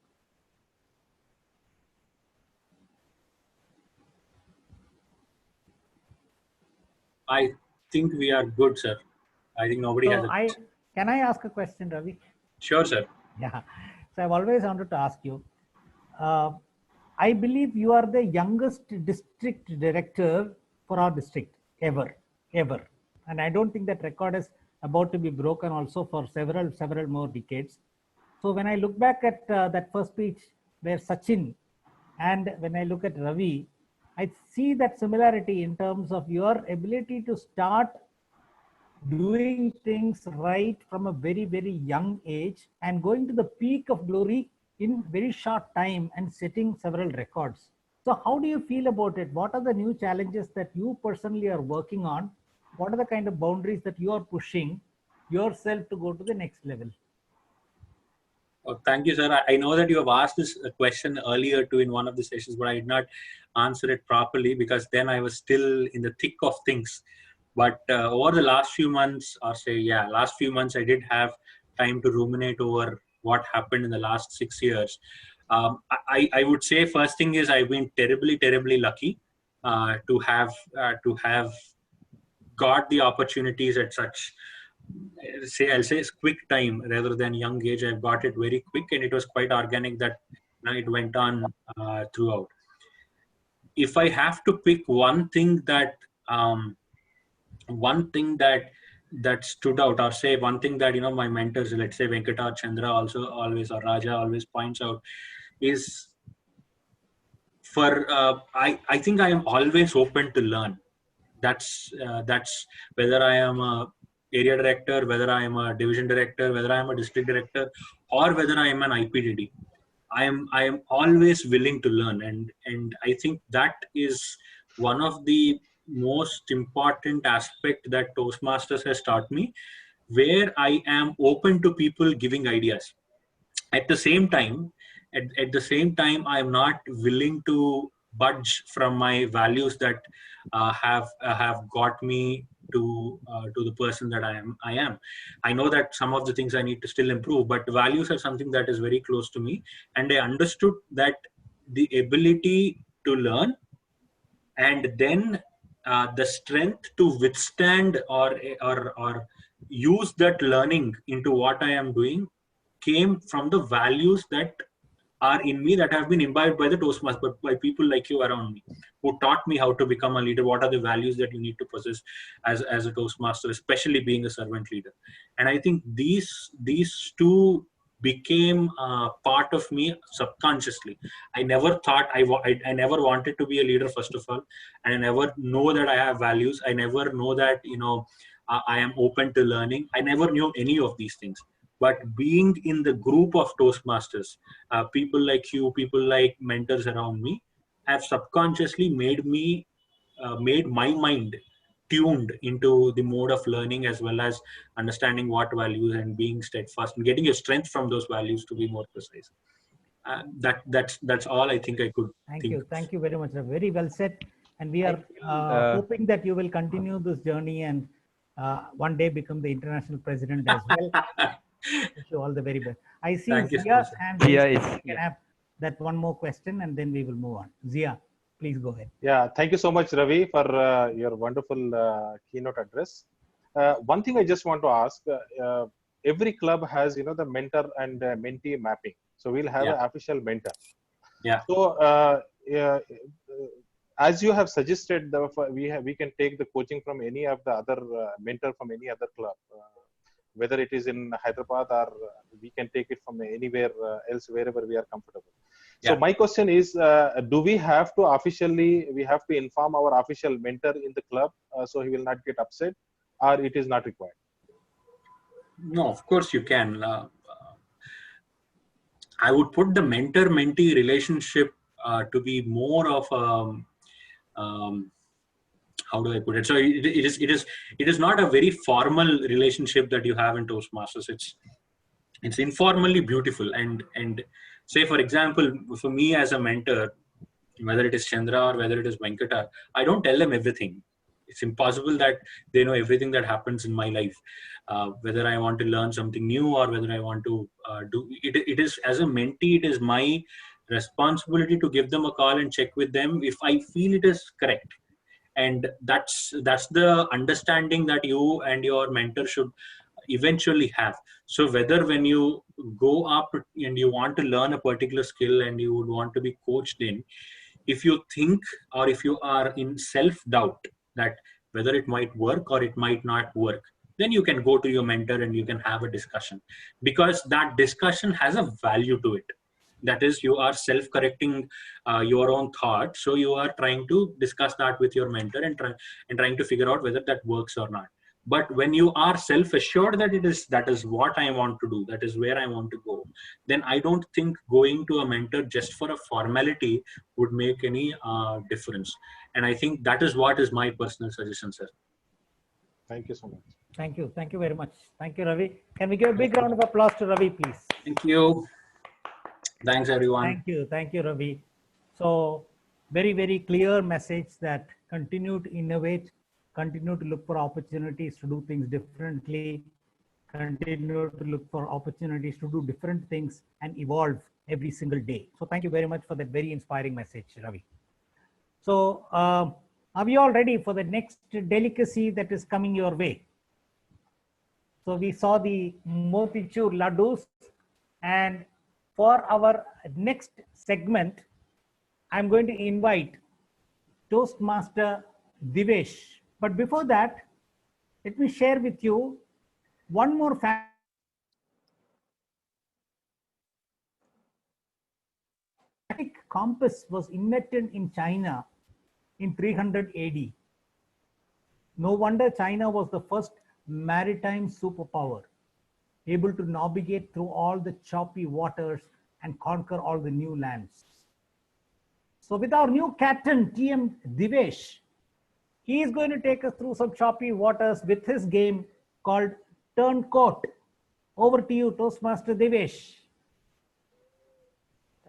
I think we are good, sir. I think nobody has a... Can I ask a question, Ravi? Sure, sir. Yeah. So I've always wanted to ask you, I believe you are the youngest district director for our district ever. And I don't think that record is about to be broken also for several more decades. So when I look back at that first speech where Sachin, and when I look at Ravi, I see that similarity in terms of your ability to start doing things right from a very, very young age and going to the peak of glory in very short time and setting several records. So how do you feel about it? What are the new challenges that you personally are working on? What are the kind of boundaries that you are pushing yourself to go to the next level? Oh, thank you, sir. I know that you have asked this question earlier too in one of the sessions, but I did not answer it properly because then I was still in the thick of things. But over the last few months, last few months, I did have time to ruminate over what happened in the last 6 years. I would say first thing is I've been terribly lucky to have got the opportunities at such, I'll say quick time rather than young age. I've got it very quick, and it was quite organic that it went on throughout. If I have to pick one thing that stood out, or say one thing that my mentors, let's say Venkata or Chandra also always, or Raja always points out, is for I think I am always open to learn. That's whether I am a area director, whether I am a division director, whether I am a district director, or whether I am an IPDD. I am always willing to learn, and I think that is one of the most important aspect that Toastmasters has taught me, where I am open to people giving ideas. At the same time, I am not willing to budge from my values that have got me to the person that I am. I know that some of the things I need to still improve, but values are something that is very close to me, and I understood that the ability to learn and then the strength to withstand or use that learning into what I am doing came from the values that are in me, that have been imbibed by the Toastmasters, but by people like you around me, who taught me how to become a leader. What are the values that you need to possess as a Toastmaster, especially being a servant leader? And I think these two became part of me subconsciously. I never thought I never wanted to be a leader, first of all, and I never know that I have values. I never know that I am open to learning. I never knew any of these things. But being in the group of Toastmasters, people like you, people like mentors around me, have subconsciously made my mind tuned into the mode of learning, as well as understanding what values and being steadfast and getting your strength from those values, to be more precise. That's all I think I could. Thank you very much. Very well said. And we are hoping that you will continue this journey and one day become the international president as well. Wish you all the very best. I see Zia and we can have that one more question and then we will move on. Zia, please go ahead. Yeah, thank you so much, Ravi, for your wonderful keynote address. One thing I just want to ask, every club has, the mentor and mentee mapping. So we'll have an official mentor. Yeah. So as you have suggested, we can take the coaching from any of the other mentor from any other club, whether it is in Hyderabad or we can take it from anywhere else, wherever we are comfortable. So my question is, do we have to inform our official mentor in the club so he will not get upset, or it is not required? No, of course you can. I would put the mentor-mentee relationship to be more of a, how do I put it? So it is not a very formal relationship that you have in Toastmasters. It's informally beautiful. And say, for example, for me as a mentor, whether it is Chandra or whether it is Venkata, I don't tell them everything. It's impossible that they know everything that happens in my life. Whether I want to learn something new or whether I want to do it. It is, as a mentee, it is my responsibility to give them a call and check with them if I feel it is correct. And that's the understanding that you and your mentor should eventually have. So whether when you go up and you want to learn a particular skill and you would want to be coached in, if you think or if you are in self-doubt that whether it might work or it might not work, then you can go to your mentor and you can have a discussion, because that discussion has a value to it. That is, you are self-correcting your own thoughts. So you are trying to discuss that with your mentor and trying to figure out whether that works or not. But when you are self-assured that that is what I want to do, that is where I want to go, then I don't think going to a mentor just for a formality would make any difference. And I think that is what is my personal suggestion, sir. Thank you so much. Thank you. Thank you very much. Thank you, Ravi. Can we give a big round of applause to Ravi, please? Thank you. Thanks, everyone. Thank you. Thank you, Ravi. So very, very clear message that continue to innovate, continue to look for opportunities to do things differently, continue to look for opportunities to do different things and evolve every single day. So thank you very much for that very inspiring message, Ravi. So are we all ready for the next delicacy that is coming your way? So we saw the Motichur laddus, and for our next segment, I'm going to invite Toastmaster Divesh. But before that, let me share with you one more fact. Compass was invented in China in 300 AD. No wonder China was the first maritime superpower, able to navigate through all the choppy waters and conquer all the new lands. So with our new captain, TM Divesh, he is going to take us through some choppy waters with his game called Turncoat. Over to you, Toastmaster Divesh.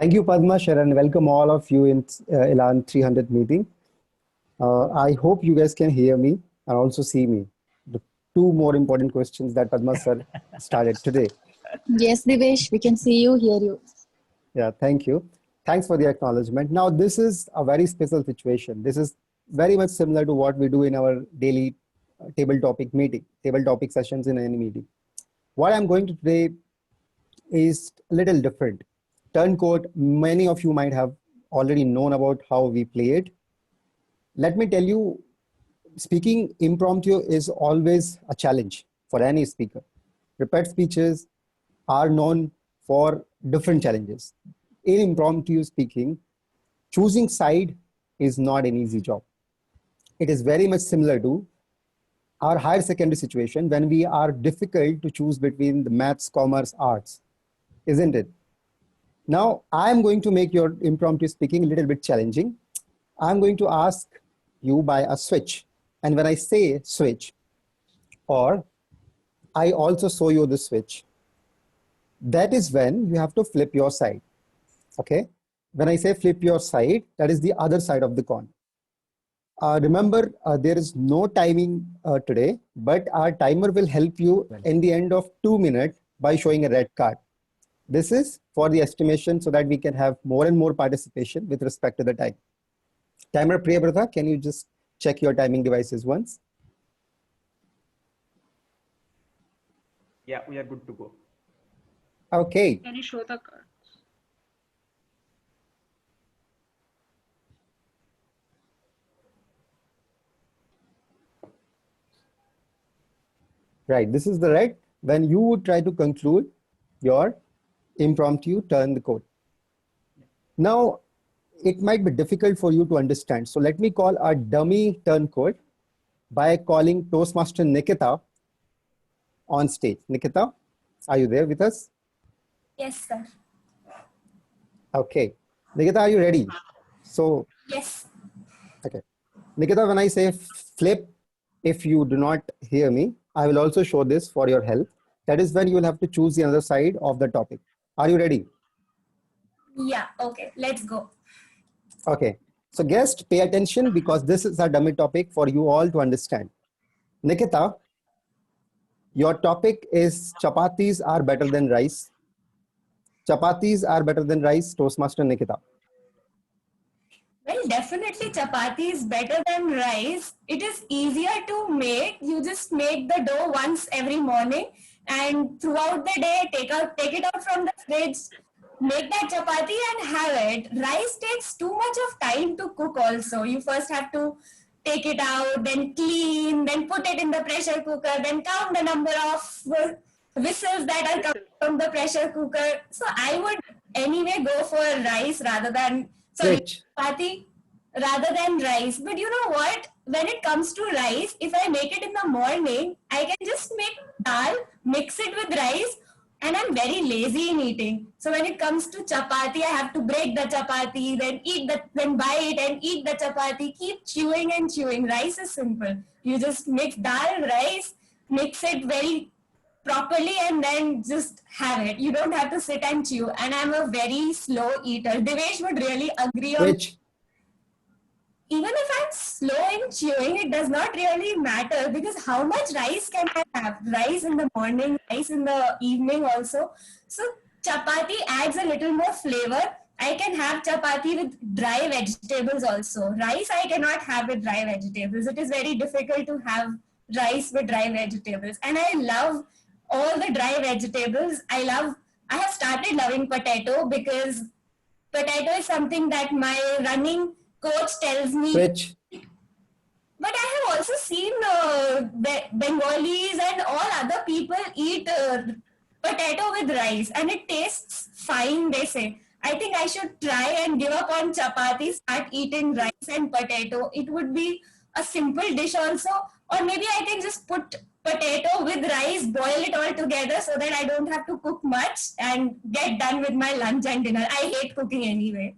Thank you, Padma, and welcome all of you in Elan 300 meeting. I hope you guys can hear me and also see me. The two more important questions that Padma sir started today. Yes, Divesh, we can see you, hear you. Yeah, thank you. Thanks for the acknowledgement. Now, this is a very special situation. This is very much similar to what we do in our daily table topic sessions in any meeting. What I'm going to today is a little different. Turncoat, many of you might have already known about how we play it. Let me tell you, speaking impromptu is always a challenge for any speaker. Prepared speeches are known for different challenges. In impromptu speaking, choosing side is not an easy job. It is very much similar to our higher secondary situation when we are difficult to choose between the maths, commerce, arts, isn't it? Now, I'm going to make your impromptu speaking a little bit challenging. I'm going to ask you by a switch. And when I say switch, or I also show you the switch, that is when you have to flip your side. Okay? When I say flip your side, that is the other side of the coin. Remember, there is no timing today, but our timer will help you in the end of 2 minutes by showing a red card. This is for the estimation so that we can have more and more participation with respect to the time. Timer Priyabrata, can you just check your timing devices once? Yeah, we are good to go. Okay. Can you show the cards? Right, this is the red. When you would try to conclude your impromptu turn the code. Now, it might be difficult for you to understand. So let me call our dummy turn code by calling Toastmaster Nikita on stage. Nikita, are you there with us? Yes, sir. Okay. Nikita, are you ready? So, Yes. okay. Nikita, when I say flip, if you do not hear me, I will also show this for your help. That is when you will have to choose the other side of the topic. Are you ready? Yeah, okay, let's go. Okay. So guest, pay attention because this is a dummy topic for you all to understand. Nikita, your topic is chapatis are better than rice. Chapatis are better than rice, Toastmaster Nikita. Well, definitely chapati is better than rice. It is easier to make. You just make the dough once every morning and throughout the day, take it out from the fridge, make that chapati and have it. Rice takes too much of time to cook also. You first have to take it out, then clean, then put it in the pressure cooker, then count the number of whistles that are coming from the pressure cooker. So I would anyway go for rice rather than chapati rather than rice. But you know what? When it comes to rice, if I make it in the morning, I can just make dal, mix it with rice, and I'm very lazy in eating. So when it comes to chapati, I have to break the chapati, then bite and eat the chapati, keep chewing and chewing. Rice is simple. You just mix dal, rice, mix it very properly and then just have it. You don't have to sit and chew. And I'm a very slow eater. Devesh would really agree on. Even if I'm slow in chewing, it does not really matter because how much rice can I have? Rice in the morning, rice in the evening also. So chapati adds a little more flavor. I can have chapati with dry vegetables also. Rice I cannot have with dry vegetables. It is very difficult to have rice with dry vegetables. And I love all the dry vegetables. I have started loving potato because potato is something that my running coach tells me. But I have also seen Bengalis and all other people eat potato with rice and it tastes fine, they say. I think I should try and give up on chapati, start eating rice and potato. It would be a simple dish also. Or maybe I can just put potato with rice, boil it all together so that I don't have to cook much and get done with my lunch and dinner. I hate cooking anyway.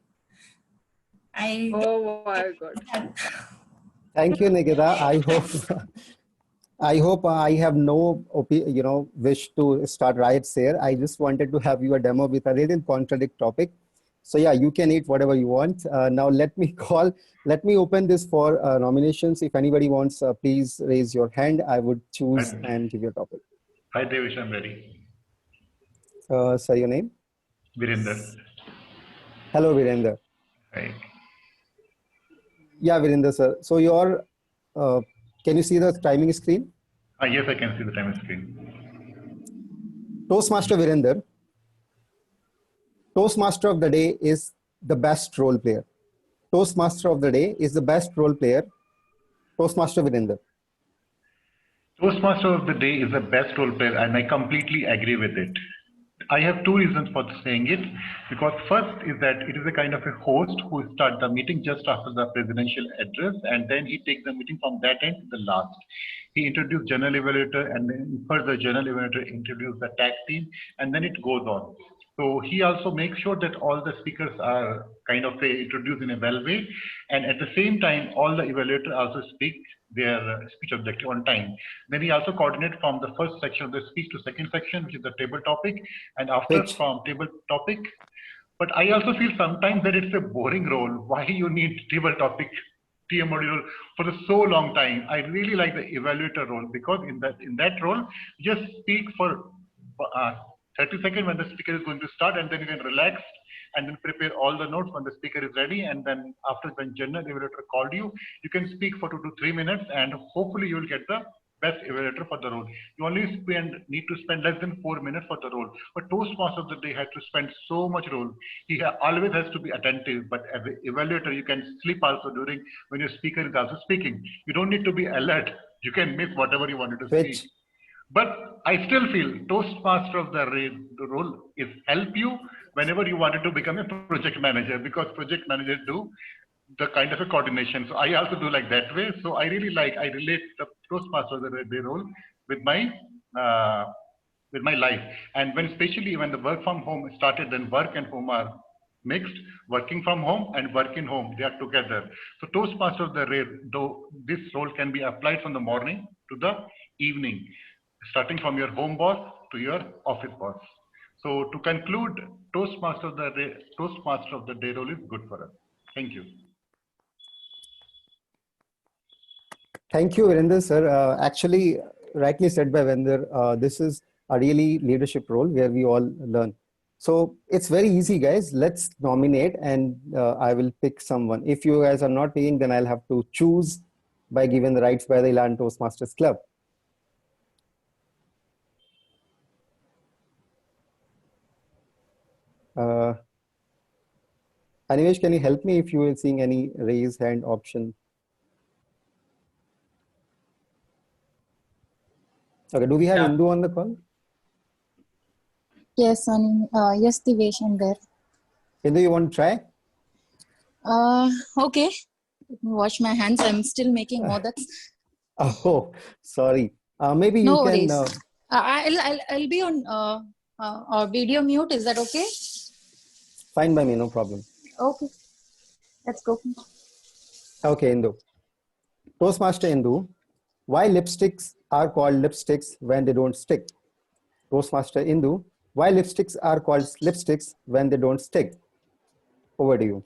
Oh my God. Thank you, Nikita. I hope I have no wish to start riots here. I just wanted to have you a demo with a little contradict topic. So yeah, you can eat whatever you want. Now let me open this for nominations. If anybody wants, please raise your hand. I would choose and give you a topic. Hi, Devesh, I'm ready. Sir, your name? Virender. Hello, Virender. Hi. Yeah, Virender, sir. So can you see the timing screen? Yes, I can see the timing screen. Toastmaster Virender. Toastmaster of the day is the best role player. Toastmaster of the day is the best role player. Toastmaster Virender. Toastmaster of the day is the best role player, and I completely agree with it. I have two reasons for saying it. Because first is that it is a kind of a host who starts the meeting just after the presidential address, and then he takes the meeting from that end to the last. He introduced general evaluator, and then further general evaluator introduced the tag team, and then it goes on. So he also makes sure that all the speakers are kind of introduced in a well way, and at the same time, all the evaluators also speak their speech objective on time. Then he also coordinates from the first section of the speech to second section, which is the table topic, and after from table topic. But I also feel sometimes that it's a boring role. Why you need table topic TM module for the so long time. I really like the evaluator role, because in that role, just speak for 30 seconds when the speaker is going to start, and then you can relax and then prepare all the notes when the speaker is ready. And then after the general evaluator called you, you can speak for 2 to 3 minutes, and hopefully you will get the best evaluator for the role. You only need to spend less than 4 minutes for the role. But Toastmaster of the day has to spend so much role. He always has to be attentive. But as an evaluator, you can sleep also during when your speaker is also speaking. You don't need to be alert. You can miss whatever you wanted to speak. But I still feel Toastmaster of the role is help you whenever you wanted to become a project manager, because project managers do the kind of a coordination. So I also do like that way. So I relate the Toastmaster of the day role with my life. And especially when the work from home started, then work and home are mixed. Working from home and working home, they are together. So Toastmaster of the day, though this role can be applied from the morning to the evening, starting from your home boss to your office boss. So to conclude, Toastmaster of the day role is good for us. Thank you. Thank you, Virender sir. Actually, rightly said by Virender, this is a really leadership role where we all learn. So it's very easy, guys. Let's nominate, and I will pick someone. If you guys are not picking, then I'll have to choose by given the rights by the Elan Toastmasters Club. Animesh, can you help me if you are seeing any raise hand option? Okay, do we have Indu on the call? Yes, yes, Divesh, I'm there. Indu, you want to try? Okay. Wash my hands. I'm still making modaks. Oh, sorry. Maybe no you can. Worries. I'll be on video mute. Is that okay? Fine by me, no problem. Okay, let's go. Okay, Indu. Toastmaster Indu, why lipsticks are called lipsticks when they don't stick? Toastmaster Indu, why lipsticks are called lipsticks when they don't stick? Over to you.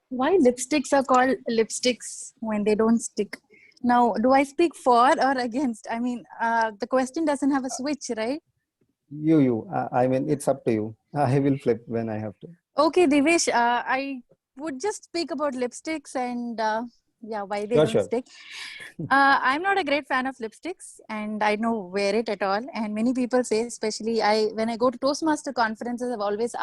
Why lipsticks are called lipsticks when they don't stick? Now, do I speak for or against? I mean, the question doesn't have a switch, right? I mean, it's up to you. I will flip when I have to. Okay, Divesh, I would just speak about lipsticks and yeah, why they don't stick. I'm not a great fan of lipsticks, and I don't wear it at all. And many people say, especially when I go to Toastmaster conferences, I've always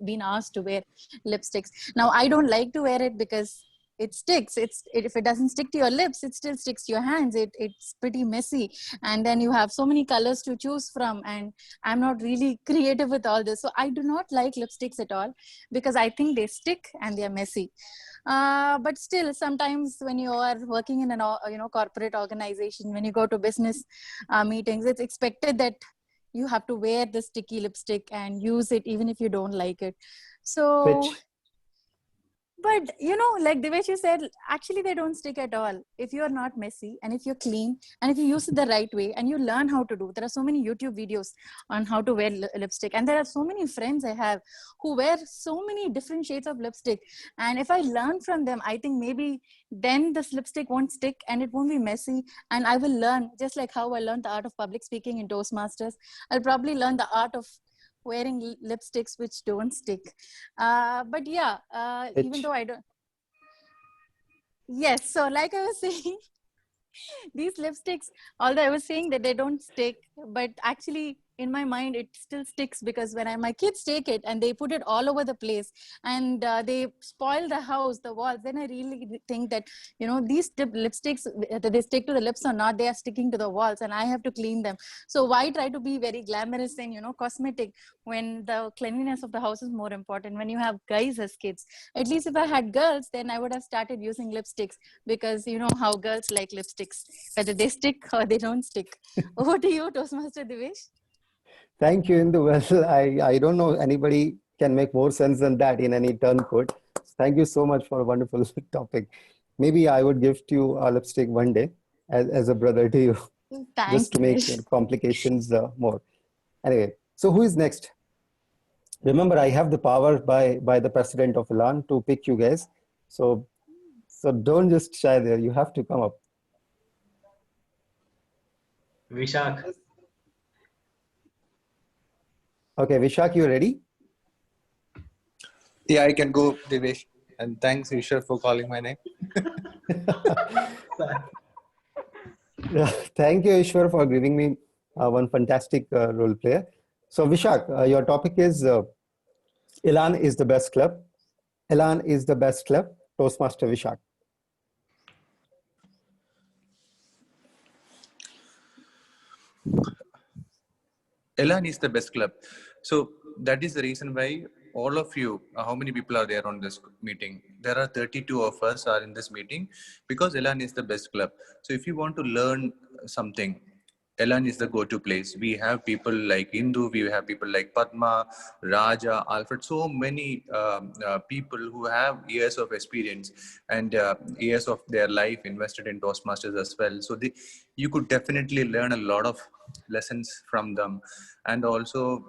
been asked to wear lipsticks. Now, I don't like to wear it because it sticks. If it doesn't stick to your lips, it still sticks to your hands. It's pretty messy, and then you have so many colors to choose from, and I'm not really creative with all this, so I do not like lipsticks at all because I think they stick and they're messy. But still, sometimes when you are working in an corporate organization, when you go to business meetings, it's expected that you have to wear the sticky lipstick and use it even if you don't like it. So. But, like Divesh, you said, actually, they don't stick at all. If you're not messy and if you're clean and if you use it the right way and you learn how to do, there are so many YouTube videos on how to wear lipstick. And there are so many friends I have who wear so many different shades of lipstick. And if I learn from them, I think maybe then this lipstick won't stick and it won't be messy. And I will learn, just like how I learned the art of public speaking in Toastmasters, I'll probably learn the art of wearing lipsticks which don't stick. But yeah, even though I don't. Yes, so like I was saying, these lipsticks, although I was saying that they don't stick, but actually in my mind it still sticks because when my kids take it and they put it all over the place and they spoil the house, the walls, then I really think that these lipsticks, whether they stick to the lips or not, they are sticking to the walls and I have to clean them. So why try to be very glamorous and cosmetic when the cleanliness of the house is more important? When you have guys as kids, at least if I had girls, then I would have started using lipsticks because you know how girls like lipsticks, whether they stick or they don't stick. Over to you, Toastmaster Divesh. Thank you, Indu. Well, I don't know anybody can make more sense than that in any turn code. Thank you so much for a wonderful topic. Maybe I would gift you a lipstick one day as a brother to you. Thanks, just to make complications more. Anyway, so who is next? Remember, I have the power by the president of Elan to pick you guys. So don't just shy there. You have to come up. Vishak. Okay, Vishak, you ready? Yeah, I can go, Devesh. And thanks, Ishwar, for calling my name. Yeah, thank you, Ishwar, for giving me one fantastic role player. So, Vishak, your topic is Elan is the best club. Elan is the best club. Toastmaster Vishak. Elan is the best club. So that is the reason why all of you, how many people are there on this meeting? There are 32 of us are in this meeting because Elan is the best club. So if you want to learn something, Elan is the go-to place. We have people like Indu, we have people like Padma, Raja, Alfred, so many people who have years of experience and years of their life invested in Toastmasters as well. So you could definitely learn a lot of lessons from them, and also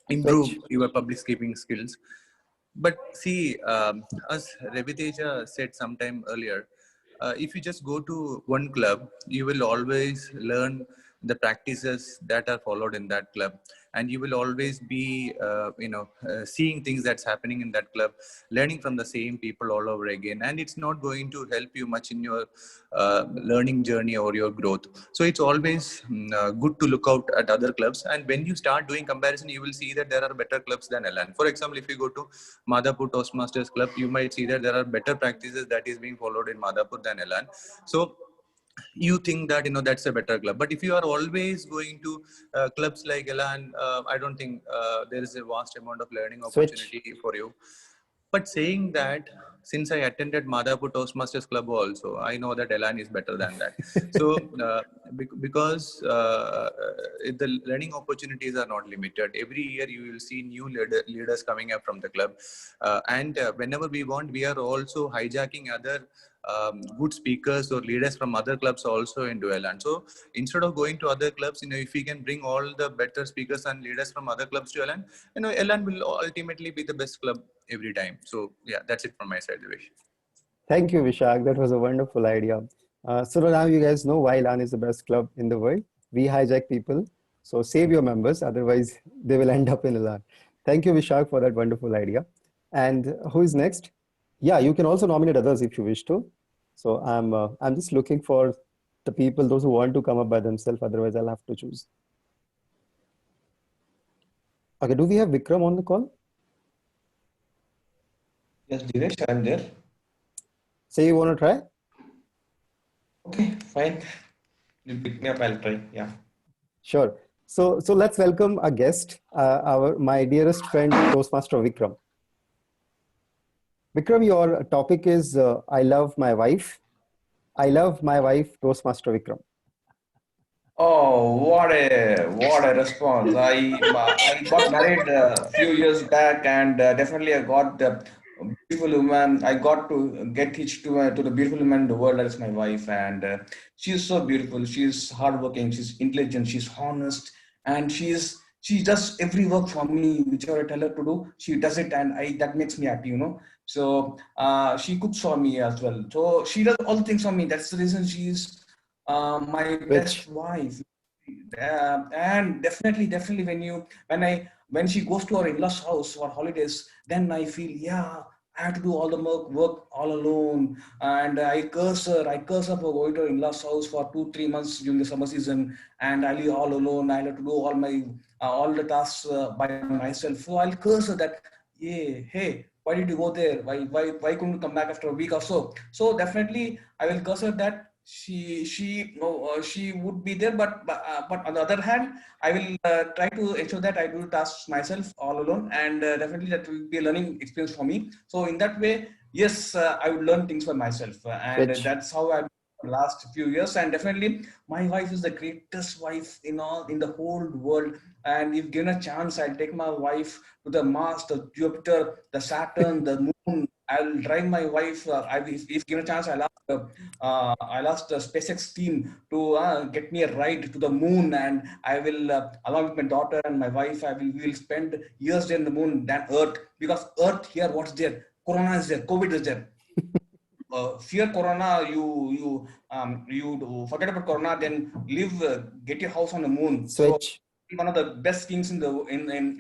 improve your public speaking skills. But see, as Reviteja said sometime earlier, if you just go to one club, you will always learn the practices that are followed in that club, and you will always be seeing things that's happening in that club, learning from the same people all over again, and it's not going to help you much in your learning journey or your growth. So it's always good to look out at other clubs, and when you start doing comparison, you will see that there are better clubs than Elan. For example, if you go to Madhapur Toastmasters Club, you might see that there are better practices that is being followed in Madhapur than Elan. So you think that that's a better club, but if you are always going to clubs like Elan, I don't think there is a vast amount of learning opportunity for you. But saying that, since I attended Madhapur Toastmasters Club also, I know that Elan is better than that. So because the learning opportunities are not limited. Every year you will see new leaders coming up from the club, and whenever we want, we are also hijacking other good speakers or leaders from other clubs also into Elan. So instead of going to other clubs, if we can bring all the better speakers and leaders from other clubs to Elan, Elan will ultimately be the best club every time. So yeah, that's it from my side, Devesh. Thank you, Vishak. That was a wonderful idea. So now you guys know why Elan is the best club in the world. We hijack people. So save your members, otherwise they will end up in Elan. Thank you, Vishak, for that wonderful idea. And who is next? Yeah, you can also nominate others if you wish to. So I'm just looking for the people, those who want to come up by themselves. Otherwise, I'll have to choose. Okay, do we have Vikram on the call? Yes, Dinesh, I'm there. Say you want to try? Okay, fine. You pick me up, I'll try. Yeah. Sure. So let's welcome a guest, my dearest friend, Toastmaster Vikram. Vikram, your topic is I love my wife. I love my wife, Toastmaster Vikram. Oh, what a response! I got married a few years back, and definitely I got the beautiful woman. I got to get hitched to the beautiful woman in the world. That is my wife, and she is so beautiful. She's hardworking. She's intelligent. She's honest, and she does every work for me, whichever I tell her to do. She does it, and that makes me happy, So she cooks for me as well. So she does all the things for me. That's the reason she's my best wife. And definitely when she goes to her in-laws house for holidays, then I feel I have to do all the work all alone, and I curse her for going to her in-laws house for 2-3 months during the summer season, and I live all alone. I have to do all my all the tasks by myself. So I'll curse her that, hey, why did you go there? Why couldn't you come back after a week or so? So definitely I will curse her that she would be there, but on the other hand, I will try to ensure that I do tasks myself all alone, and definitely that will be a learning experience for me. So in that way, yes, I would learn things for myself, and that's how I've last few years. And definitely my wife is the greatest wife in the whole world, and if given a chance, I'll take my wife to the Mars, the Jupiter, the Saturn, the moon. I'll drive my wife. If given a chance, I'll ask the SpaceX team to get me a ride to the moon, and I will, along with my daughter and my wife, we will spend years there in the moon than Earth, because Earth here, what's there? Corona is there, COVID is there. Fear Corona, you forget about Corona, then live, get your house on the moon. Switch. So one of the best kings in the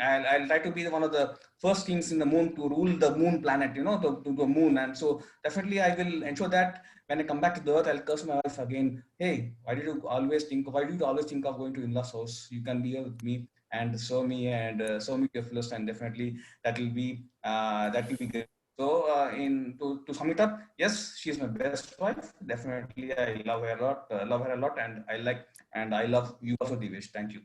I'll try to be one of the first kings in the moon to rule the moon planet, to the moon. And so definitely I will ensure that when I come back to the earth, I'll curse my wife again. Hey, why do you always think of going to in-laws house? You can be here with me and serve me to your fullest, and definitely that will be great. So to sum it up, yes, she's my best wife. Definitely, I love her a lot, and I love you also, Divesh. Thank you.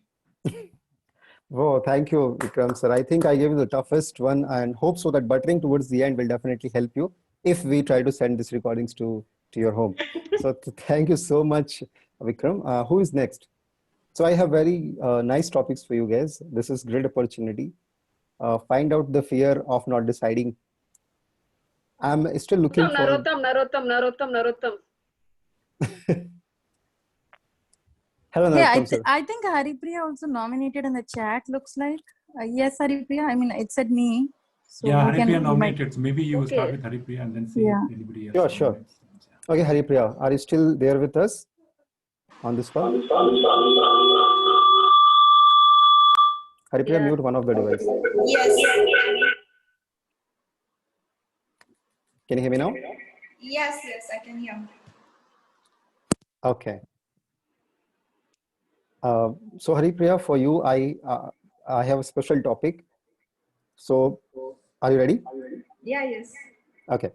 Oh, thank you, Vikram sir. I think I gave you the toughest one, and hope so that buttering towards the end will definitely help you if we try to send these recordings to your home. So thank you so much, Vikram. Who is next? So I have very nice topics for you guys. This is great opportunity. Find out the fear of not deciding. I'm still looking for... Narottam. Hello, yeah, I think Haripriya also nominated in the chat, looks like. Yes, Haripriya, I mean, it said me. So yeah, Haripriya nominated. So maybe you start with Haripriya and then see if anybody else. Sure. Okay, Haripriya, are you still there with us on this call? Haripriya, mute one of the devices. Yes. Can you hear me now? Yes, I can hear. Okay. So Haripriya, for you, I have a special topic. So, are you ready? Yeah, yes. Okay.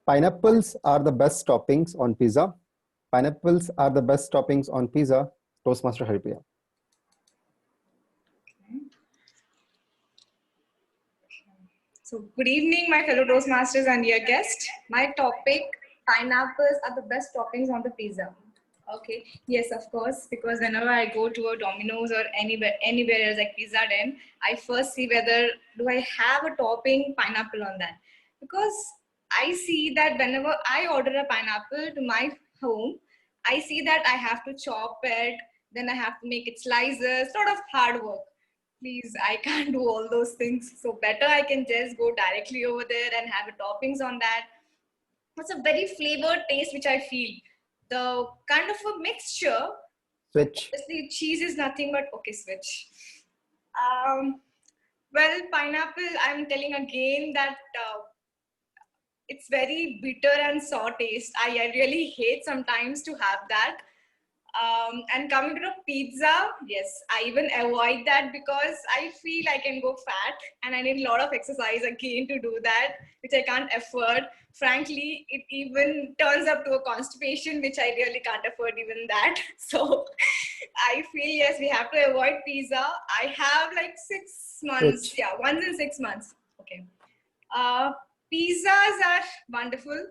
Pineapples are the best toppings on pizza. Pineapples are the best toppings on pizza. Toastmaster Haripriya. So, good evening, my fellow Toastmasters and dear guests. My topic: pineapples are the best toppings on the pizza. Okay, yes, of course, because whenever I go to a Domino's or anywhere else like Pizza Den, I first see whether do I have a topping pineapple on that. Because I see that whenever I order a pineapple to my home, I see that I have to chop it, then I have to make it slices, sort of hard work. Please, I can't do all those things. So better I can just go directly over there and have the toppings on that. It's a very flavored taste which I feel. The kind of a mixture. Switch. Obviously, cheese is nothing but okay. Switch. Well, pineapple. I'm telling again that it's very bitter and sour taste. I really hate sometimes to have that. And coming to the pizza, yes, I even avoid that because I feel I can go fat and I need a lot of exercise again to do that, which I can't afford. Frankly, it even turns up to a constipation, which I really can't afford even that. So I feel, yes, we have to avoid pizza. I have like 6 months. Yeah, once in 6 months. Okay. Pizzas are wonderful.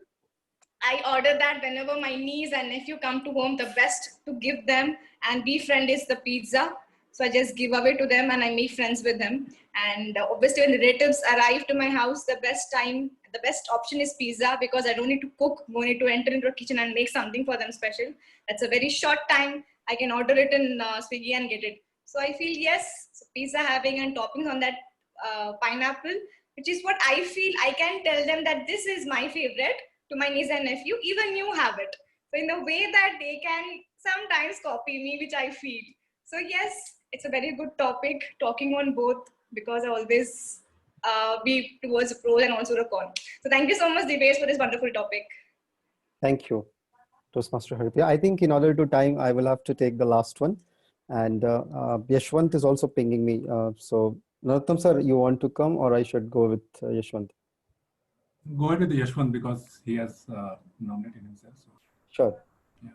I order that whenever my niece and nephew come to home, the best to give them and be friend is the pizza. So I just give away to them and I make friends with them. And obviously when the relatives arrive to my house, the best option is pizza because I don't need to cook, no need to enter into a kitchen and make something for them special. That's a very short time. I can order it in Swiggy and get it. So I feel, yes, so pizza having and toppings on that pineapple, which is what I feel I can tell them that this is my favorite. To my niece and nephew, even you have it. So in a way that they can sometimes copy me, which I feel. So yes, it's a very good topic, talking on both, because I always be towards the pros and also the con. So thank you so much, Divesh, for this wonderful topic. Thank you, Toastmaster Haripriya. I think in order to time, I will have to take the last one. And Yashwant is also pinging me. So Narottam sir, you want to come or I should go with Yashwant? Go ahead with Yashwant because he has nominated himself. So. Sure. Yeah.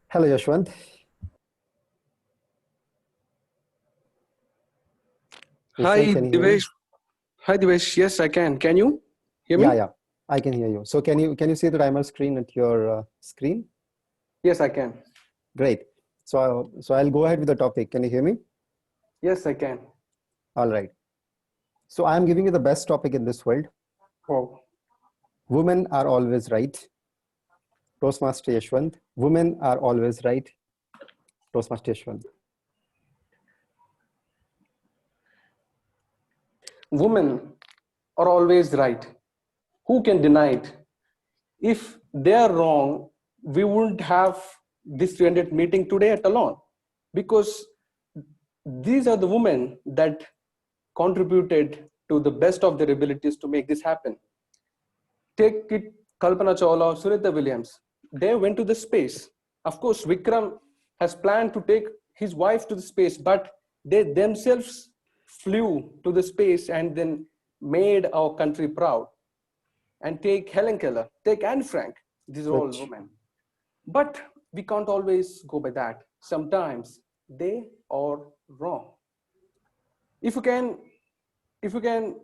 Hello, Yashwant. Hi, Divesh. Hi, Divesh. Yes, I can. Can you hear me? Yeah, I can hear you. So can you see the timer screen at your screen? Yes, I can. Great. So I'll go ahead with the topic. Can you hear me? Yes, I can. All right. So I'm giving you the best topic in this world. Oh. Women are always right. Toastmaster Yashwant. Women are always right. Toastmaster Yashwant. Women are always right. Who can deny it? If they are wrong, we wouldn't have this 300 meeting today at alone, because these are the women that contributed to the best of their abilities to make this happen. Take it, Kalpana Chawla, Sunita Williams. They went to the space. Of course, Vikram has planned to take his wife to the space, but they themselves flew to the space and then made our country proud. And take Helen Keller, take Anne Frank. These are all women. But we can't always go by that. Sometimes they are wrong. If you can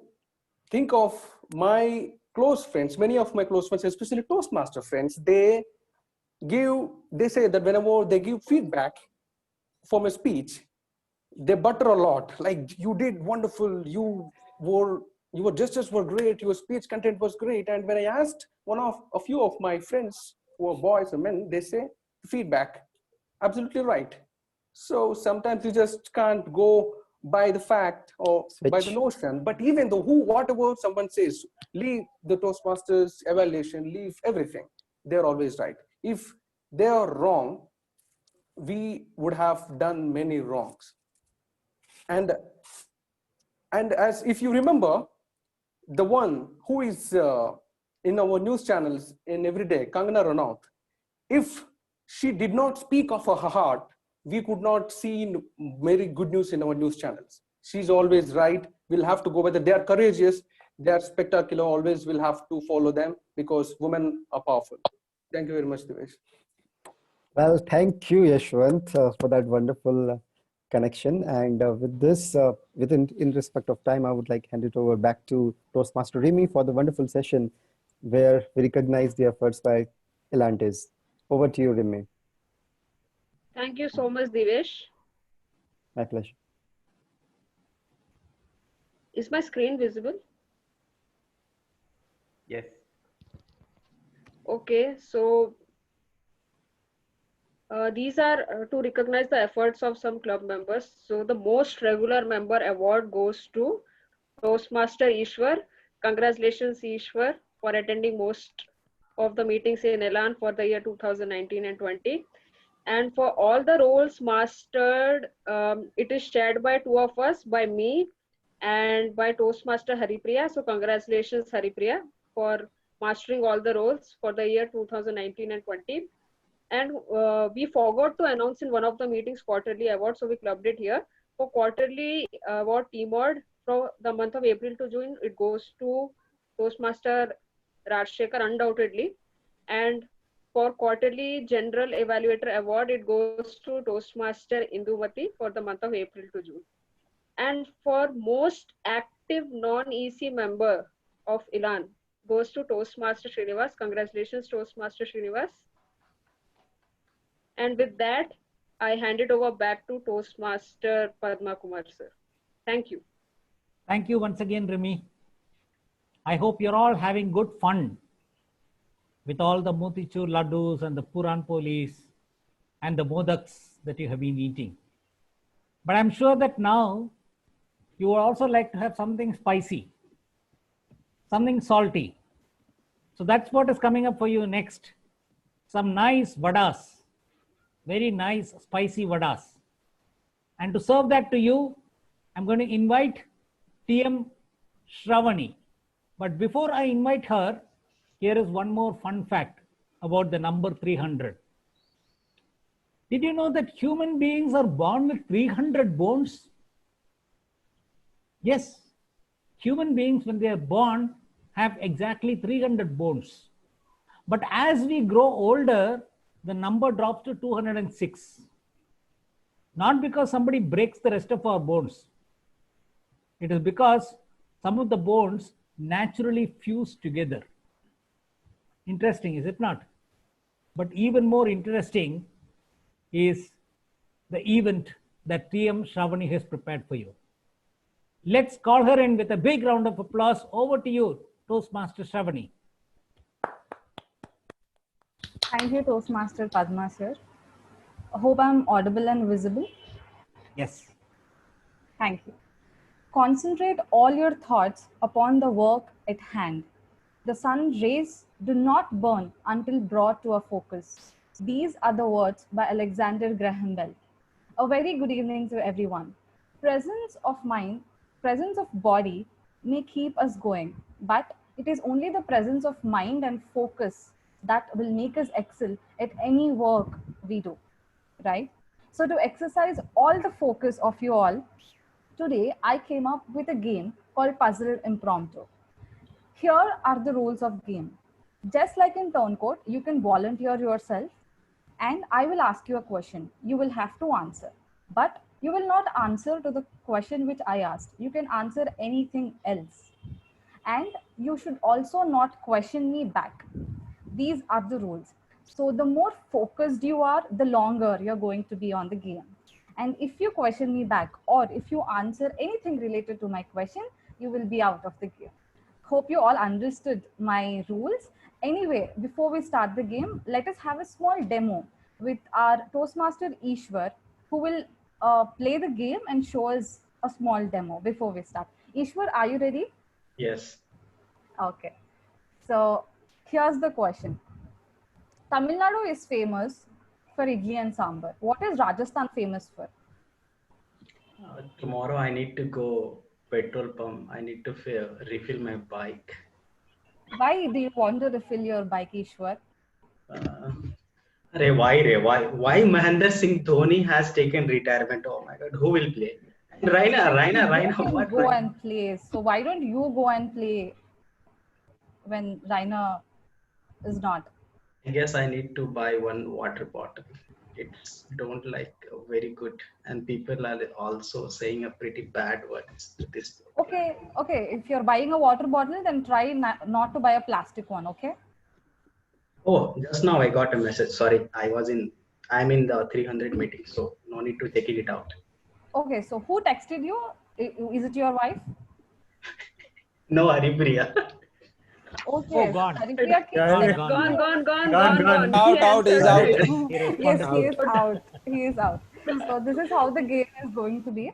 think of my close friends, many of my close friends, especially Toastmaster friends, they say that whenever they give feedback from a speech, they butter a lot. Like, you did wonderful, your gestures were great, your speech content was great. And when I asked a few of my friends who are boys and men, they say feedback, absolutely right. So sometimes you just can't go by the fact or by the notion. But even though whatever someone says, leave the Toastmasters evaluation, leave everything, they're always right. If they are wrong, we would have done many wrongs. And as if you remember, the one who is in our news channels in every day, Kangana Ranaut, if she did not speak of her heart, we could not see very good news in our news channels. She's always right. We'll have to go with it. They are courageous. They are spectacular. Always we'll have to follow them because women are powerful. Thank you very much, Devesh. Well, thank you, Yashwant, for that wonderful connection. And with this, in respect of time, I would like to hand it over back to Toastmaster Remy for the wonderful session where we recognize the efforts by Elantis. Over to you, Remy. Thank you so much, Devesh. My pleasure. Is my screen visible? Yes. Okay, so these are to recognize the efforts of some club members. So the most regular member award goes to Toastmaster Ishwar. Congratulations, Ishwar, for attending most of the meetings in Elan for the year 2019 and 20. And for all the roles mastered, it is shared by two of us, by me and by Toastmaster Haripriya. So congratulations, Haripriya, for mastering all the roles for the year 2019 and 20. And we forgot to announce in one of the meetings quarterly award, so we clubbed it here. For quarterly award team award from the month of April to June, it goes to Toastmaster Rajshekhar undoubtedly. And for quarterly general evaluator award, it goes to Toastmaster Indumati for the month of April to June. And for most active non-EC member of Elan goes to Toastmaster Srinivas. Congratulations, Toastmaster Srinivas. And with that, I hand it over back to Toastmaster Padma Kumar, sir. Thank you. Thank you once again, Remy. I hope you're all having good fun with all the motichur laddus and the puran polis and the modaks that you have been eating. But I'm sure that now you would also like to have something spicy, something salty. So that's what is coming up for you next. Some nice vadas, very nice spicy vadas. And to serve that to you, I'm going to invite TM Shravani. But before I invite her, here is one more fun fact about the number 300. Did you know that human beings are born with 300 bones? Yes, human beings when they are born have exactly 300 bones. But as we grow older, the number drops to 206. Not because somebody breaks the rest of our bones. It is because some of the bones naturally fuse together. Interesting, is it not? But even more interesting is the event that TM Shravani has prepared for you. Let's call her in with a big round of applause. Over to you, Toastmaster Shravani. Thank you, Toastmaster Padma, sir. I hope I'm audible and visible. Yes. Thank you. Concentrate all your thoughts upon the work at hand. The sun rays do not burn until brought to a focus. These are the words by Alexander Graham Bell. A very good evening to everyone. Presence of mind, presence of body may keep us going, but it is only the presence of mind and focus that will make us excel at any work we do, right? So to exercise all the focus of you all, today I came up with a game called Puzzle Impromptu. Here are the rules of game. Just like in Turncoat, you can volunteer yourself and I will ask you a question. You will have to answer, but you will not answer to the question which I asked. You can answer anything else. And you should also not question me back. These are the rules. So the more focused you are, the longer you're going to be on the game. And if you question me back or if you answer anything related to my question, you will be out of the game. Hope you all understood my rules. Anyway, before we start the game, let us have a small demo with our Toastmaster Ishwar, who will play the game and show us a small demo before we start. Ishwar, are you ready? Yes. Okay. So here's the question. Tamil Nadu is famous for idli and sambar. What is Rajasthan famous for? Tomorrow I need to go petrol pump. I need to refill my bike. Why do you want to refill your bike, Ishwar? Why Mahendra Singh Dhoni has taken retirement? Oh my God, who will play? Raina. What? Go and play. So why don't you go and play when Raina is not? I guess I need to buy one water bottle. It's don't like very good, and people are also saying a pretty bad words to this. Okay. If you're buying a water bottle, then try not to buy a plastic one. Okay. Oh, just now I got a message. Sorry, I'm in the 300 meeting, so no need to taking it out. Okay. So who texted you? Is it your wife? No, Haripriya. Okay. Oh, gone. Gone. Out, he's out. Yes, he is out. So this is how the game is going to be.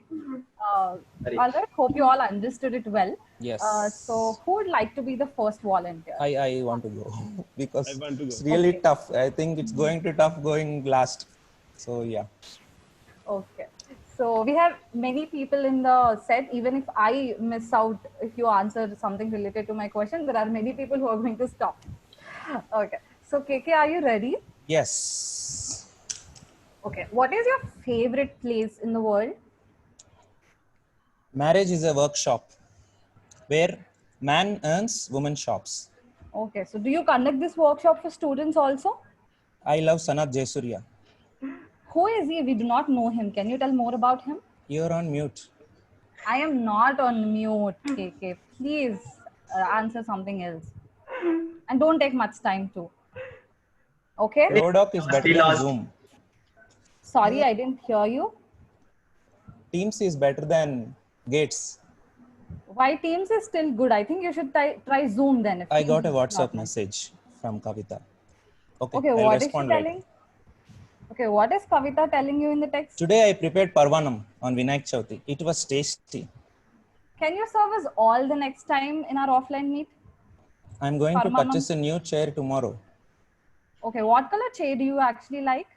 All right. Hope you all understood it well. Yes. So who would like to be the first volunteer? I want to go because it's really tough. I think it's going to tough going last. So yeah. Okay. So we have many people in the set. Even if I miss out, if you answer something related to my question, there are many people who are going to stop. Okay. So KK, are you ready? Yes. Okay. What is your favorite place in the world? Marriage is a workshop where man earns, woman shops. Okay. So do you conduct this workshop for students also? I love Sanat Jaisuriya. Who is he? We do not know him. Can you tell more about him? You're on mute. I am not on mute, KK. Please answer something else. And don't take much time too. Okay? Rodoc is better than Zoom. Sorry, I didn't hear you. Teams is better than Gates. Why Teams is still good? I think you should try Zoom then. I got a WhatsApp message from Kavita. Okay, what is she telling? Okay, what is Kavita telling you in the text? Today I prepared Parvanam on Vinayak Chauthi. It was tasty. Can you serve us all the next time in our offline meet? I'm going to purchase a new chair tomorrow. Okay, what color chair do you actually like?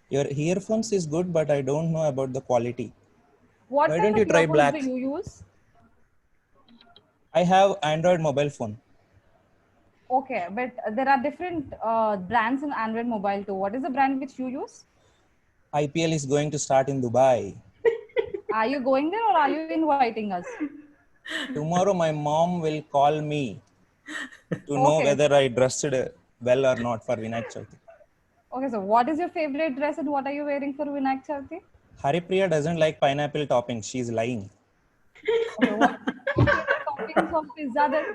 Your earphones is good, but I don't know about the quality. Why don't you try black? Do you use? I have Android mobile phone. Okay, but there are different brands in Android mobile too. What is the brand which you use? IPL is going to start in Dubai. Are you going there or are you inviting us? Tomorrow my mom will call me to know whether I dressed well or not for Vinayak Chauthi. Okay, so what is your favorite dress and what are you wearing for Vinayak Chauthi? Haripriya doesn't like pineapple toppings. She's lying. Okay, what toppings of pizza then?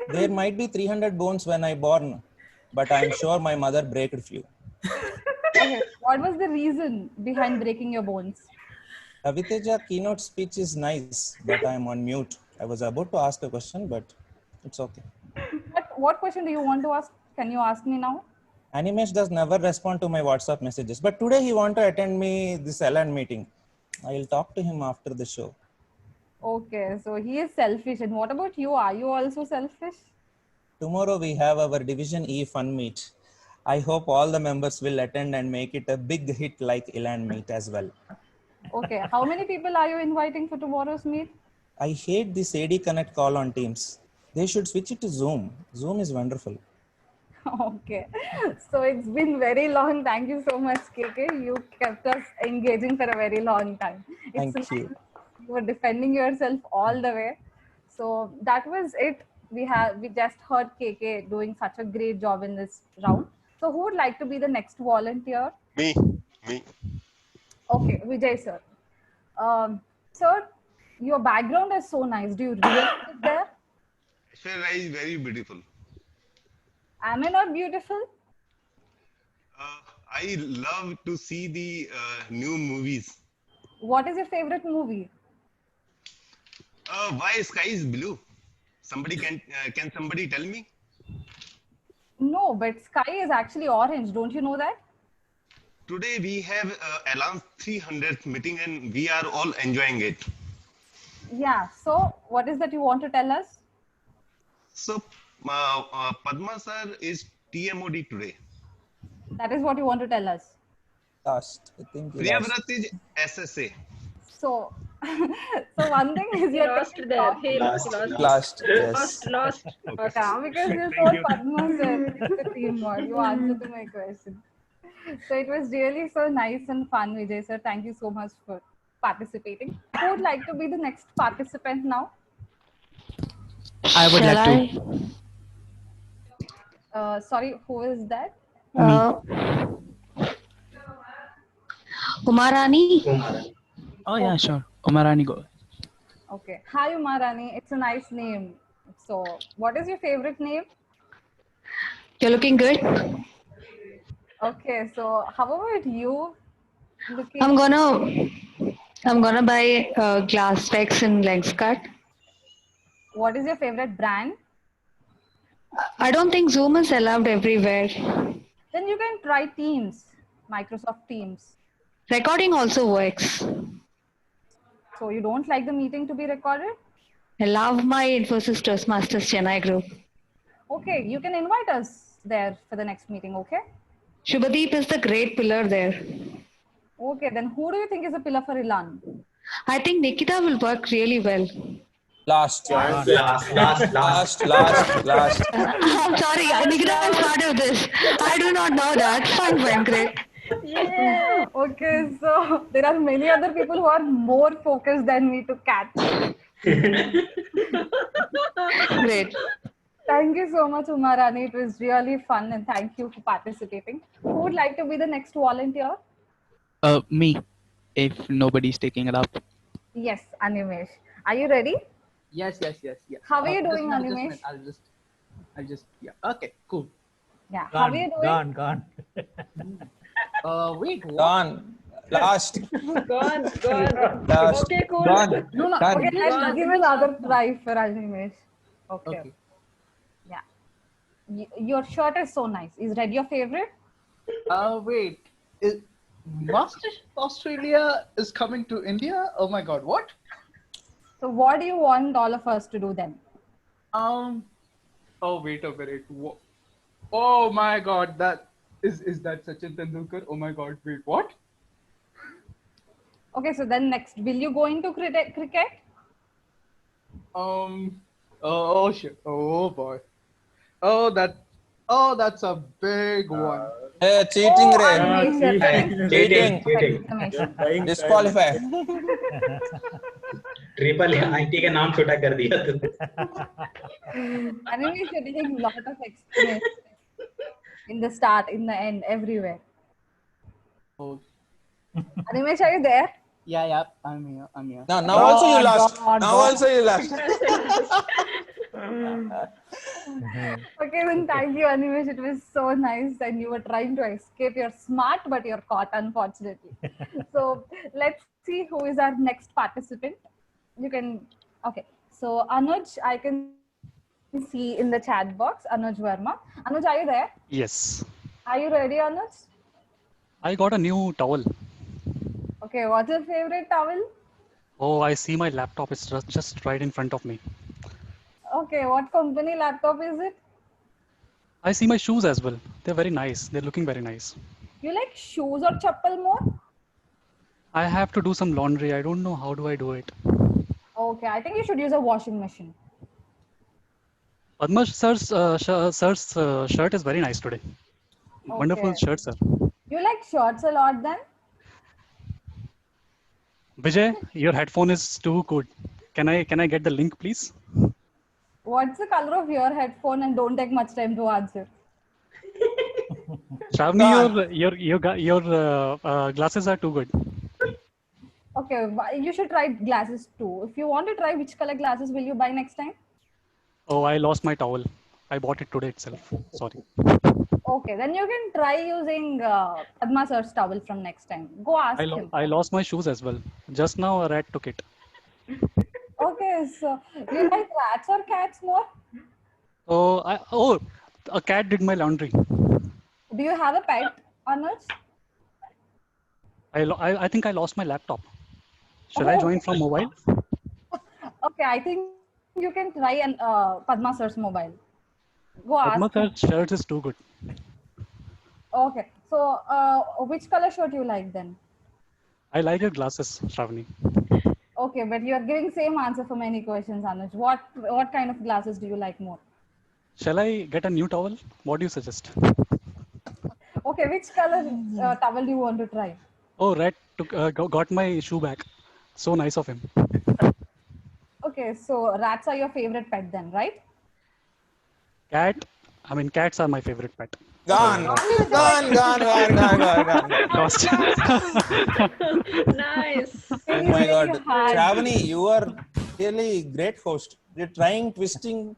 There might be 300 bones when I born, but I'm sure my mother breaked a few. Okay, what was the reason behind breaking your bones? Raviteja keynote speech is nice, but I'm on mute. I was about to ask a question, but it's okay. What question do you want to ask? Can you ask me now? Animesh does never respond to my WhatsApp messages, but today he want to attend me this Elan meeting. I will talk to him after the show. Okay, so he is selfish. And what about you? Are you also selfish? tomorrow we have our Division E Fun Meet. I hope all the members will attend and make it a big hit like Elan Meet as well. Okay, how many people are you inviting for tomorrow's meet? I hate this AD Connect call on Teams. They should switch it to Zoom. Zoom is wonderful. Okay, so it's been very long. Thank you so much, KK. You kept us engaging for a very long time. Thank you. You were defending yourself all the way. So that was it. We just heard KK doing such a great job in this round. So who would like to be the next volunteer? Me. Okay, Vijay sir. Sir, your background is so nice. Do you really live there? Ashwarya is very beautiful. Am I not beautiful? I love to see the new movies. What is your favorite movie? Why sky is blue? Somebody can somebody tell me? No, but sky is actually orange. Don't you know that? Today we have Elan's 300th meeting and we are all enjoying it. Yeah. So what is that you want to tell us? So Padma sir is TMOD today. That is what you want to tell us. Last, I think. Priyavrat is SSA. So, so one thing is you're Lost there. Hey, Last, yes. Lost. Yeah, because you told Padma sir, it's a teamwork. You answered to my question. So it was really so nice and fun, Vijay sir. Thank you so much for participating. Who would like to be the next participant now? I would like to. Sorry, who is that? Umarani. Oh yeah, sure. Umarani, go. Okay. Hi, Umarani. It's a nice name. So, what is your favorite name? You're looking good. Okay. So, how about you? I'm gonna buy glass specs in Lenskart. What is your favorite brand? I don't think Zoom is allowed everywhere. Then you can try Teams, Microsoft Teams. Recording also works. So you don't like the meeting to be recorded? I love my Infosys Toastmasters Chennai group. Okay, you can invite us there for the next meeting, okay? Shubhadeep is the great pillar there. Okay, then who do you think is a pillar for Elan? I think Nikita will work really well. Last. I'm sorry, Nikita is part of this. I do not know that. Fine, great. Yeah. Okay, so there are many other people who are more focused than me to catch. Great. Thank you so much, Umarani. It was really fun and thank you for participating. Who would like to be the next volunteer? Me, if nobody's taking it up. Yes, Animesh. Are you ready? Yes. How are you doing, Animesh? I'll just, yeah. Okay, cool. Yeah, how are you doing? Gone. Wait, what? Gone. Last. Gone. Last. Okay, cool. Gone. No. Done. Okay, let's give another try for Animesh. Okay. Yeah. Your shirt is so nice. Is red your favorite? Wait. Master Australia is coming to India? Oh my God, what? So what do you want all of us to do then? Oh, wait a minute. Oh my God, that is that Sachin Tendulkar? Oh my God, wait, what? Okay, so then next, will you go into cricket? Oh shit. Oh boy. Oh, that's a big one. Hey, cheating, Ray. Cheating. Disqualify. Triple IT का नाम छोटा कर दिया तू. Animesh, you're taking a lot of experience in the start, in the end, everywhere. Oh. Animesh, are you there? Yeah, I'm here. Now also you lost. Also you lost. Okay, then thank you, Animesh. It was so nice, and you were trying to escape. You're smart, but you're caught, unfortunately. So let's see who is our next participant. You can. Okay, so Anuj, I can see in the chat box. Anuj Verma. Anuj, are you there? Yes. Are you ready, Anuj? I got a new towel. Okay, what's your favorite towel? Oh, I see my laptop is just right in front of me. Okay, what company laptop is it? I see my shoes as well. They're very nice. They're looking very nice. You like shoes or chappal more? I have to do some laundry. I don't know how do I do it. Okay, I think you should use a washing machine. Padma sir's shirt is very nice today. Wonderful Okay. shirt, sir. You like shirts a lot then? Vijay, your headphone is too good. Can I get the link, please? What's the color of your headphone? And don't take much time to answer. Shravani, your glasses are too good. Okay, you should try glasses too. If you want to try, which color glasses will you buy next time? Oh, I lost my towel. I bought it today itself. Sorry. Okay, then you can try using Padma sir's towel from next time. Go ask him. I lost my shoes as well. Just now a rat took it. Okay, so you like rats or cats more? Oh, a cat did my laundry. Do you have a pet, Anuj? I think I lost my laptop. Shall I join from mobile? Okay, I think you can try an Padma sir's mobile. Go Padma ask him. sir's shirt is too good. Okay, so which color shirt you like then? I like your glasses, Shravani. Okay, but you are giving same answer for many questions, Anuj. What kind of glasses do you like more? Shall I get a new towel? What do you suggest? Okay, which color towel do you want to try? Oh, rat got my shoe back. So nice of him. Okay, so rats are your favorite pet then, right? Cats are my favorite pet. Gone. Lost. Nice. Oh my God. Shravani, you are really great host. You're trying twisting.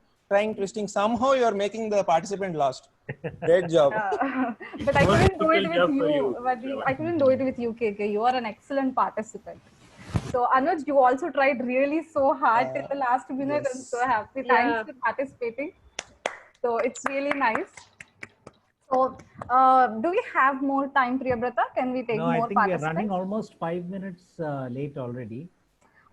Somehow you are making the participant lost. Great job. But I couldn't do it with you. I couldn't do it with you, KK. You are an excellent participant. So Anuj, you also tried really so hard till the last minute. I'm so happy. Thanks for participating. So it's really nice. So do we have more time, Priyabrata? Can we take No, more I think we are participants? running almost 5 minutes late already.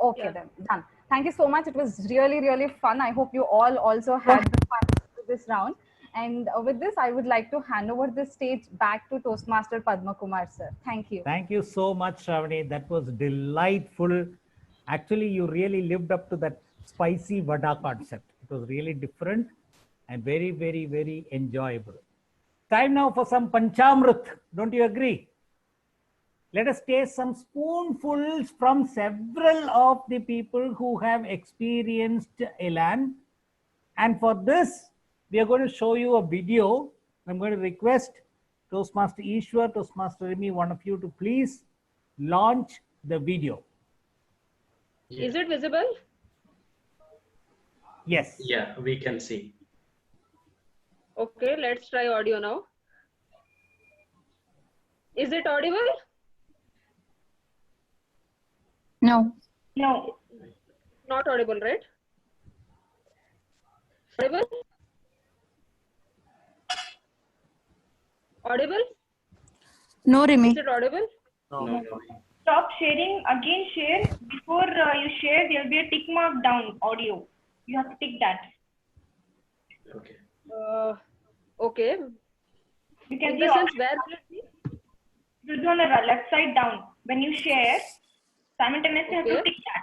Okay, then done. Thank you so much. It was really, really fun. I hope you all also had the fun with this round. And with this, I would like to hand over the stage back to Toastmaster Padma Kumar sir. Thank you. Thank you so much, Shravani. That was delightful. Actually, you really lived up to that spicy vada concept. It was really different and very, very, very enjoyable. Time now for some Panchamrit. Don't you agree? Let us taste some spoonfuls from several of the people who have experienced Elan. And for this, we are going to show you a video. I'm going to request Toastmaster Ishwar, Toastmaster Remy, one of you to please launch the video. Is it visible? Yes. Yeah, we can see. Okay, let's try audio now. Is it audible? No. No. Not audible, right? Audible? Audible? No, Remy. Is it audible? No. Stop sharing. Again share. Before you share, there will be a tick mark down audio. You have to tick that. Okay. Okay. You can In see the sense, where will it be? it will be on the left side down. When you share, simultaneously you have to tick that.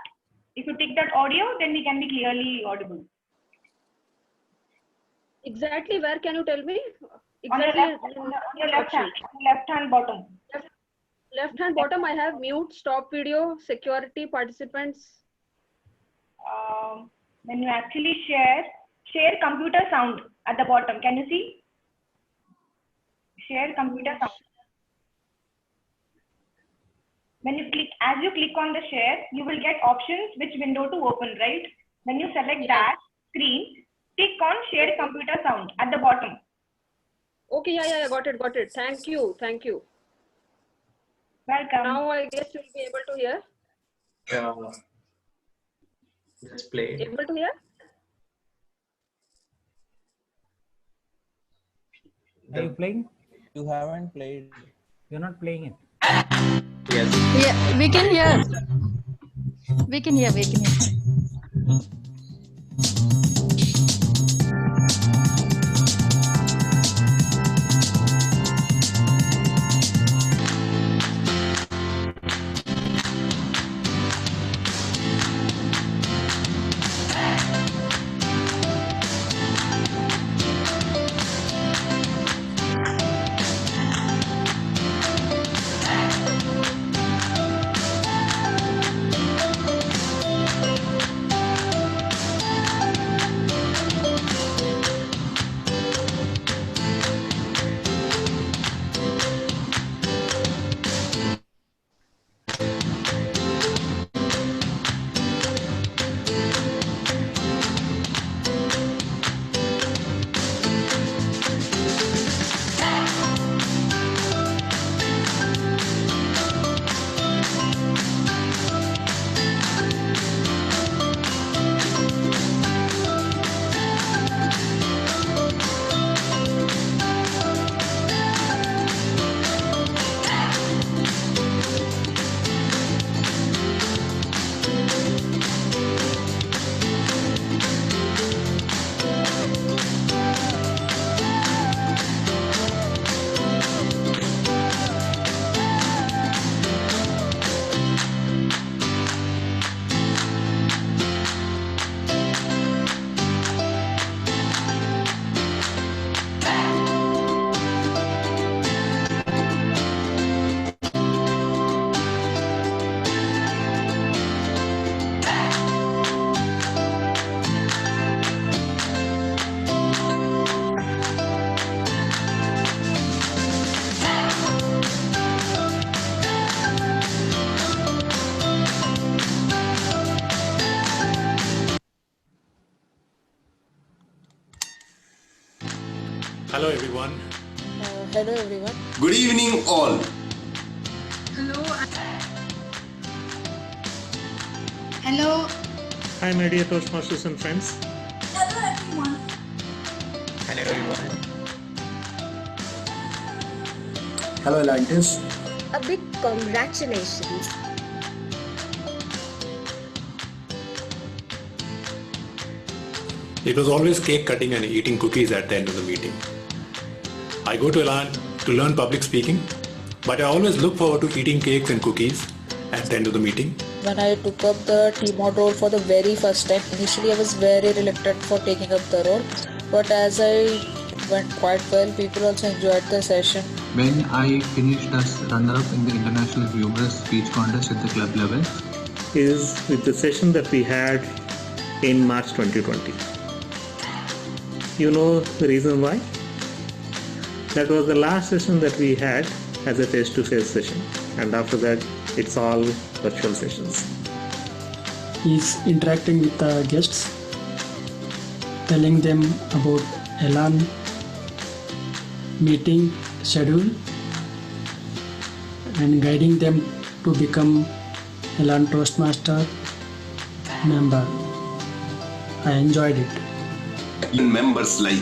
If you tick that audio, then we can be clearly audible. Exactly where, can you tell me? On Exactly. your left hand bottom. Left hand bottom, I have mute, stop video, security, participants. When you actually share computer sound at the bottom. Can you see? Share computer sound. When you click, as you click on the share, you will get options which window to open, right? When you select that screen, click on share computer sound at the bottom. Okay, yeah, got it. Thank you. Welcome. Now I guess you'll be able to hear. Let's play. Able to hear? Are you playing? You haven't played. You're not playing it. Yes. Yeah, we can hear. We can hear. Hello everyone. Good evening, all. Hello. Hello. Hi, my dear Toastmasters and friends. Hello everyone. Hello everyone. Hello Atlantis. A big congratulations. It was always cake cutting and eating cookies at the end of the meeting. I go to Elan to learn public speaking, but I always look forward to eating cakes and cookies at the end of the meeting. When I took up the team mod role for the very first time, initially I was very reluctant for taking up the role, but as I went quite well, people also enjoyed the session. When I finished as runner-up in the International Humorous Speech Contest at the club level, Is with the session that we had in March 2020. You know the reason why? That was the last session that we had as a face-to-face session, and after that it's all virtual sessions. Is interacting with the guests, telling them about Elan meeting schedule and guiding them to become Elan Toastmaster member. I enjoyed it. Members like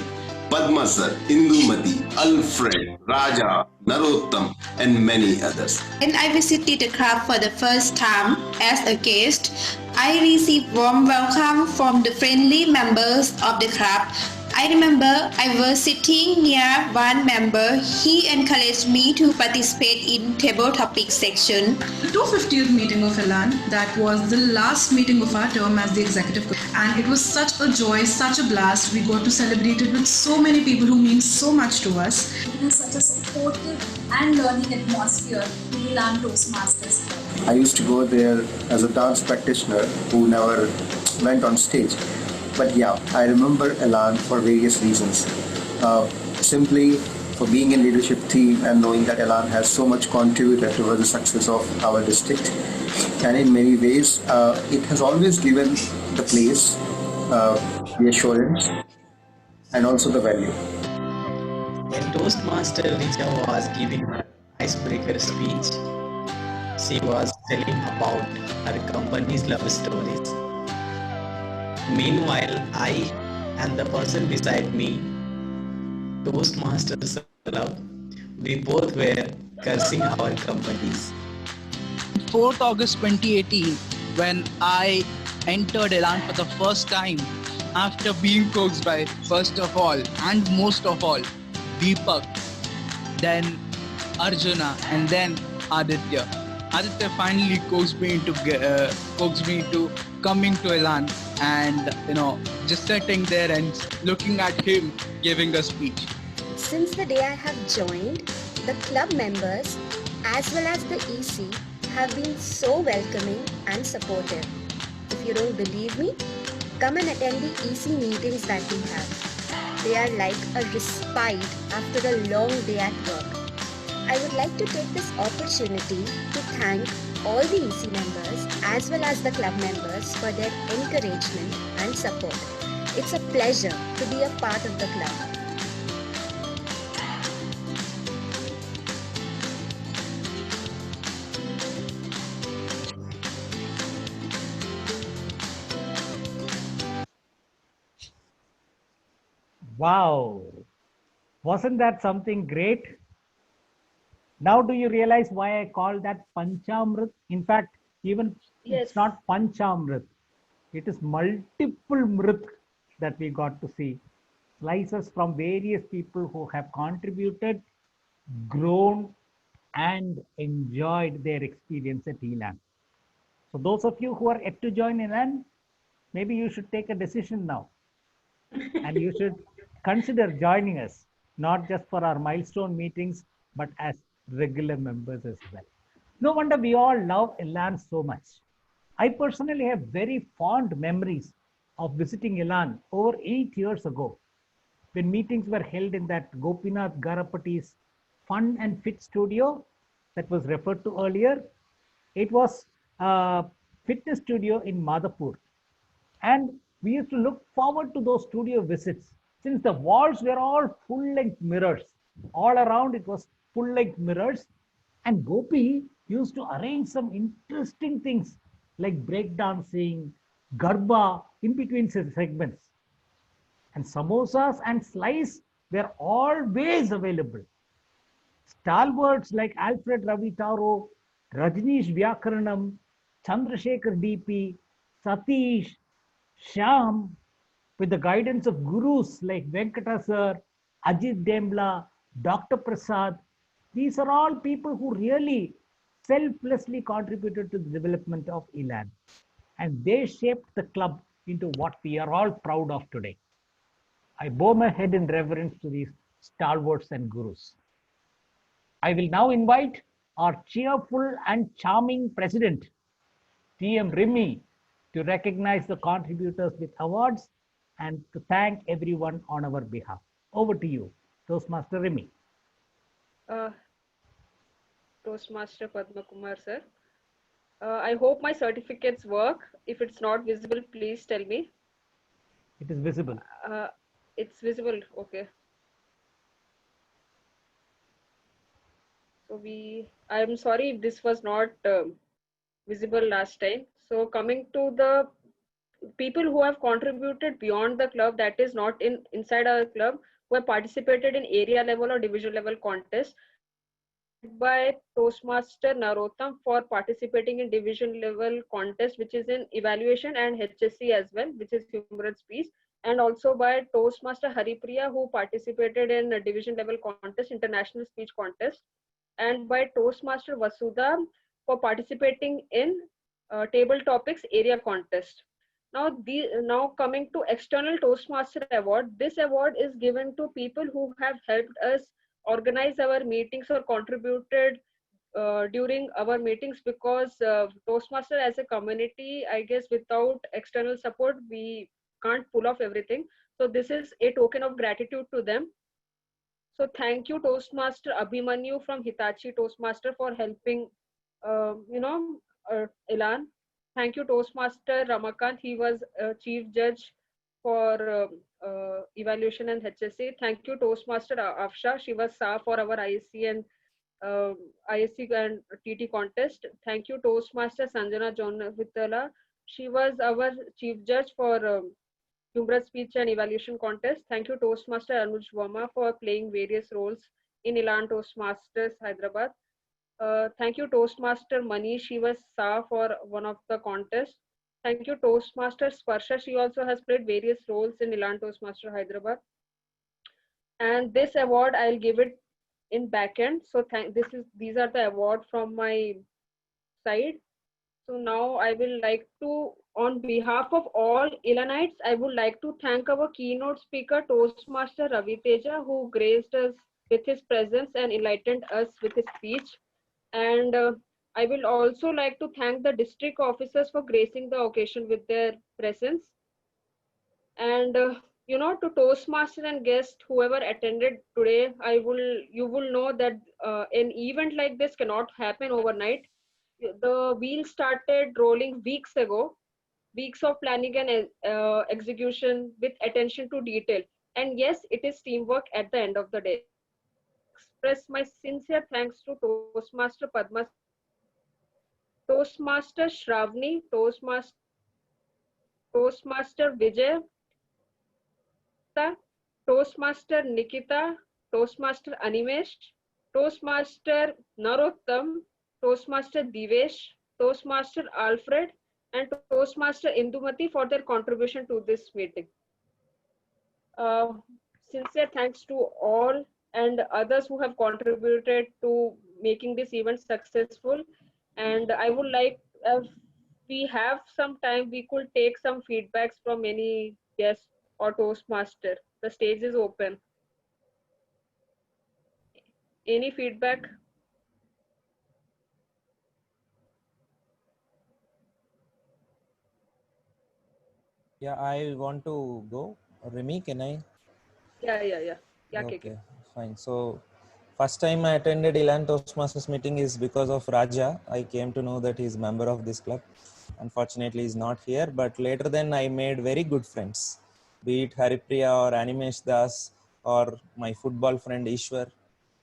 Padma Sir, Indumati, Alfred, Raja, Narottam, and many others. When I visited the club for the first time as a guest, I received warm welcome from the friendly members of the club. I remember I was sitting near one member. He encouraged me to participate in table topic section. The 250th meeting of Elan, that was the last meeting of our term as the executive, and it was such a joy, such a blast. We got to celebrate it with so many people who mean so much to us. It is such a supportive and learning atmosphere to Elan Toastmasters Club. I used to go there as a dance practitioner who never went on stage. But yeah, I remember Elan for various reasons. Simply for being in leadership team and knowing that Elan has so much contributed towards the success of our district. And in many ways, it has always given the place the assurance and also the value. When Toastmaster Richa was giving her icebreaker speech, she was telling about her company's love stories. Meanwhile, I and the person beside me, Toastmasters Club, we both were cursing our companies. 4th August 2018, when I entered Elan for the first time, after being coaxed by, first of all and most of all, Deepak, then Arjuna, and then Aditya. Aditya finally coaxed me into coming to Elan and just sitting there and looking at him giving a speech. Since the day I have joined, the club members as well as the EC have been so welcoming and supportive. If you don't believe me, come and attend the EC meetings that we have. They are like a respite after a long day at work. I would like to take this opportunity to thank all the EC members as well as the club members for their encouragement and support. It's a pleasure to be a part of the club. Wow. Wasn't that something great? Now do you realize why I call that Panchamrit? In fact, even it's not Panchamrit. It is multiple Mrit that we got to see. Slices from various people who have contributed, grown, and enjoyed their experience at Elan. So those of you who are yet to join Elan, maybe you should take a decision now. And you should consider joining us, not just for our milestone meetings, but as regular members as well. No wonder we all love Elan so much. I personally have very fond memories of visiting Elan over 8 years ago, when meetings were held in that Gopinath Garapati's Fun and Fit studio that was referred to earlier. It was a fitness studio in Madhapur. And we used to look forward to those studio visits since the walls were all full-length mirrors All around it was full like mirrors. And Gopi used to arrange some interesting things like breakdancing, garba in between segments. And samosas and slice were always available. Stalwarts like Alfred Ravi Taro, Rajneesh Vyakaranam, Chandrasekhar DP, Satish, Shyam, with the guidance of gurus like Venkata Sir, Ajit Dembla, Dr. Prasad. These are all people who really selflessly contributed to the development of ELAN. And they shaped the club into what we are all proud of today. I bow my head in reverence to these stalwarts and gurus. I will now invite our cheerful and charming president, TM Rimi, to recognize the contributors with awards and to thank everyone on our behalf. Over to you, Toastmaster Rimi. Toastmaster Padma Kumar sir. I hope my certificates work. If it's not visible, please tell me. It is visible. It's visible, okay. So I'm sorry if this was not visible last time. So coming to the people who have contributed beyond the club, that is not inside our club, who have participated in area level or division level contests, by Toastmaster Narottam for participating in division level contest, which is in evaluation, and HSC as well, which is humorous speech, and also by Toastmaster Haripriya, who participated in a division level contest, international speech contest, and by Toastmaster Vasudha for participating in table topics area contest. Now coming to external Toastmaster award, this award is given to people who have helped us organize our meetings or contributed during our meetings, because Toastmaster as a community, I guess without external support, we can't pull off everything. So this is a token of gratitude to them. So thank you, Toastmaster Abhimanyu from Hitachi Toastmaster, for helping, Elan. Thank you, Toastmaster Ramakant. He was chief judge for evaluation and HSC. Thank you, Toastmaster Afsha. She was SA for our ISC and TT contest. Thank you, Toastmaster Sanjana Jonavitala. She was our chief judge for humorous speech and evaluation contest. Thank you, Toastmaster Anuj Verma, for playing various roles in Elan Toastmasters Hyderabad. Thank you, Toastmaster Manish. She was SA for one of the contests. Thank you, Toastmaster Sparsha. She also has played various roles in Elan Toastmaster Hyderabad. And this award, I'll give it in backend. So these are the award from my side. So now I will like to, on behalf of all Elanites, I would like to thank our keynote speaker, Toastmaster Ravi Teja, who graced us with his presence and enlightened us with his speech. And I will also like to thank the district officers for gracing the occasion with their presence. And to Toastmaster and guests, whoever attended today, you will know that an event like this cannot happen overnight. The wheel started rolling weeks ago, weeks of planning and execution with attention to detail. And yes, it is teamwork at the end of the day. Express my sincere thanks to Toastmaster Padma, Toastmaster Shravani, Toastmaster Vijay, Toastmaster Nikita, Toastmaster Animesh, Toastmaster Narottam, Toastmaster Divesh, Toastmaster Alfred, and Toastmaster Indumati for their contribution to this meeting. Sincere thanks to all and others who have contributed to making this event successful. And I would like, if we have some time, we could take some feedbacks from any guest or Toastmaster. The stage is open. Any feedback? Yeah, I want to go. Remy, can I? Yeah. Okay, fine. So first time I attended Elan Toastmasters meeting is because of Raja. I came to know that he's a member of this club. Unfortunately, he's not here, but later then I made very good friends, be it Haripriya or Animesh Das or my football friend Ishwar.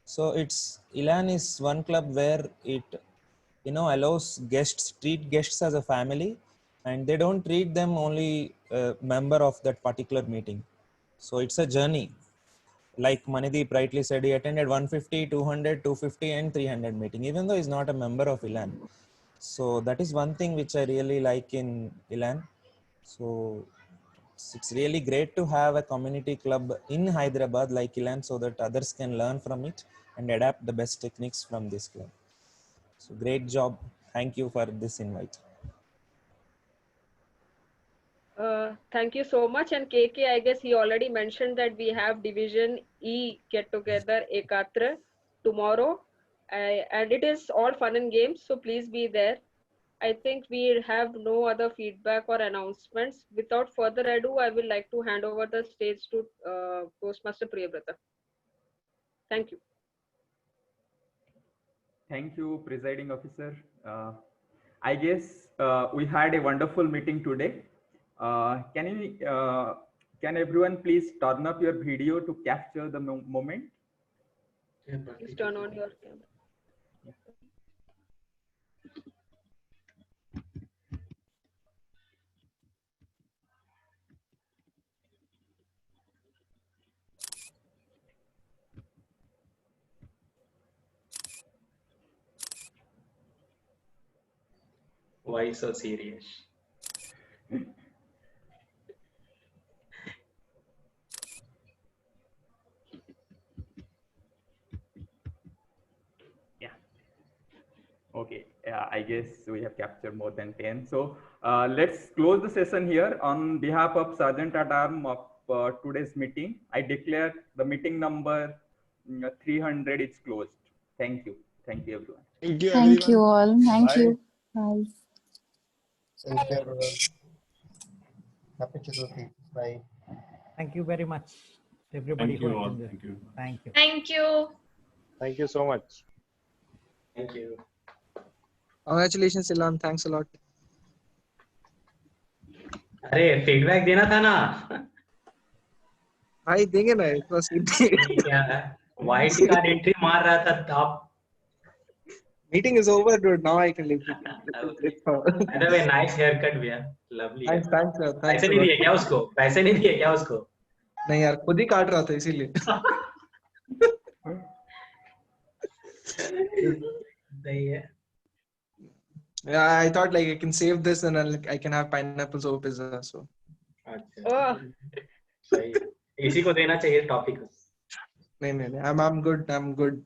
So it's Elan is one club where it allows guests, treat guests as a family, and they don't treat them only a member of that particular meeting. So it's a journey. Like Manideep rightly said, he attended 150, 200, 250 and 300 meeting, even though he's not a member of Elan. So that is one thing which I really like in Elan. So it's really great to have a community club in Hyderabad like Elan, so that others can learn from it and adapt the best techniques from this club. So great job. Thank you for this invite. Thank you so much. And KK, I guess he already mentioned that we have Division E get together Ekatra tomorrow, and it is all fun and games. So please be there. I think we have no other feedback or announcements. Without further ado, I would like to hand over the stage to Postmaster Priyabrata. Thank you. Thank you, Presiding Officer. I guess we had a wonderful meeting today. Can everyone please turn up your video to capture the moment? Please turn on your camera. Why so serious? Okay, I guess we have captured more than 10. So let's close the session here. On behalf of Sergeant at Arms of today's meeting, I declare the meeting number 300 is closed. Thank you. Thank you, everyone. Thank you, everyone. Thank you all. Thank Bye. you. Bye. Take care, everyone. Happy Chaturthi. Bye. Thank you very much, everybody. Thank you who all. attended. Thank you. Thank you. Thank you. Thank you so much. Thank you. Congratulations, Elan. Thanks a lot. अरे feedback देना था ना भाई देंगे ना एक बार white card entry मार रहा था आप Meeting is over, dude. Now I can leave. By the way, nice haircut भैया, lovely. Thanks, thanks, sir. Thanks. पैसे नहीं दिए क्या उसको? पैसे नहीं दिए क्या उसको? नहीं यार, खुद ही काट रहा था इसीलिए. नहीं है. Yeah, I thought like I can save this and I can have pineapples over pizza. So. अच्छा. सही. इसी को देना चाहिए टॉपिक. नहीं. I'm good. I'm good.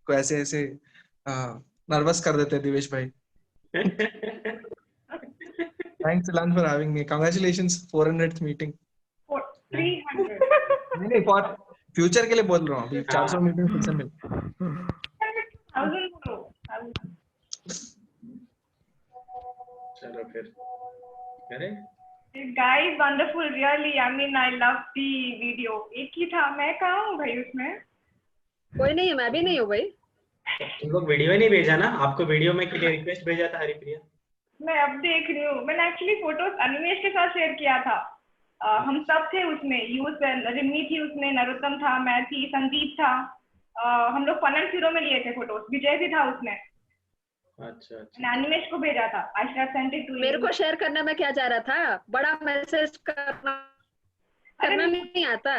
को ऐसे नर्वस कर देते हैं दिवेश भाई. Thanks Elan for having me. Congratulations 400th meeting. 300. नहीं for future के लिए बोल रहा हूँ. अभी 400 मीटिंग फिर से मिल. 1000. चलो फिर करें. Guys, wonderful, really. I mean, I love the video. एक ही था, मैं कहाँ हूँ भाई उसमें? कोई नहीं है, मैं भी नहीं हूँ भाई. तुमको वीडियो ही नहीं भेजा ना? आपको वीडियो में के लिए रिक्वेस्ट भेजा था हरिप्रिया. मैं अब देख रही हूँ. मैंने एक्चुअली फोटोज अनिमेश के साथ शेयर किया था. हम सब थे उसमें. रिमी थी उसमें, नरोत्तम था, मैं थी, संदीप था. हम लोग फन एंड फ्यूरो में लिए थे फोटोज. विजय भी था उसमें. अच्छा. मैंने अनिमेश को भेजा था. I should have sent it to you. मेरे को शेयर करने में क्या जा रहा था? बड़ा मैसेज करना नहीं आता.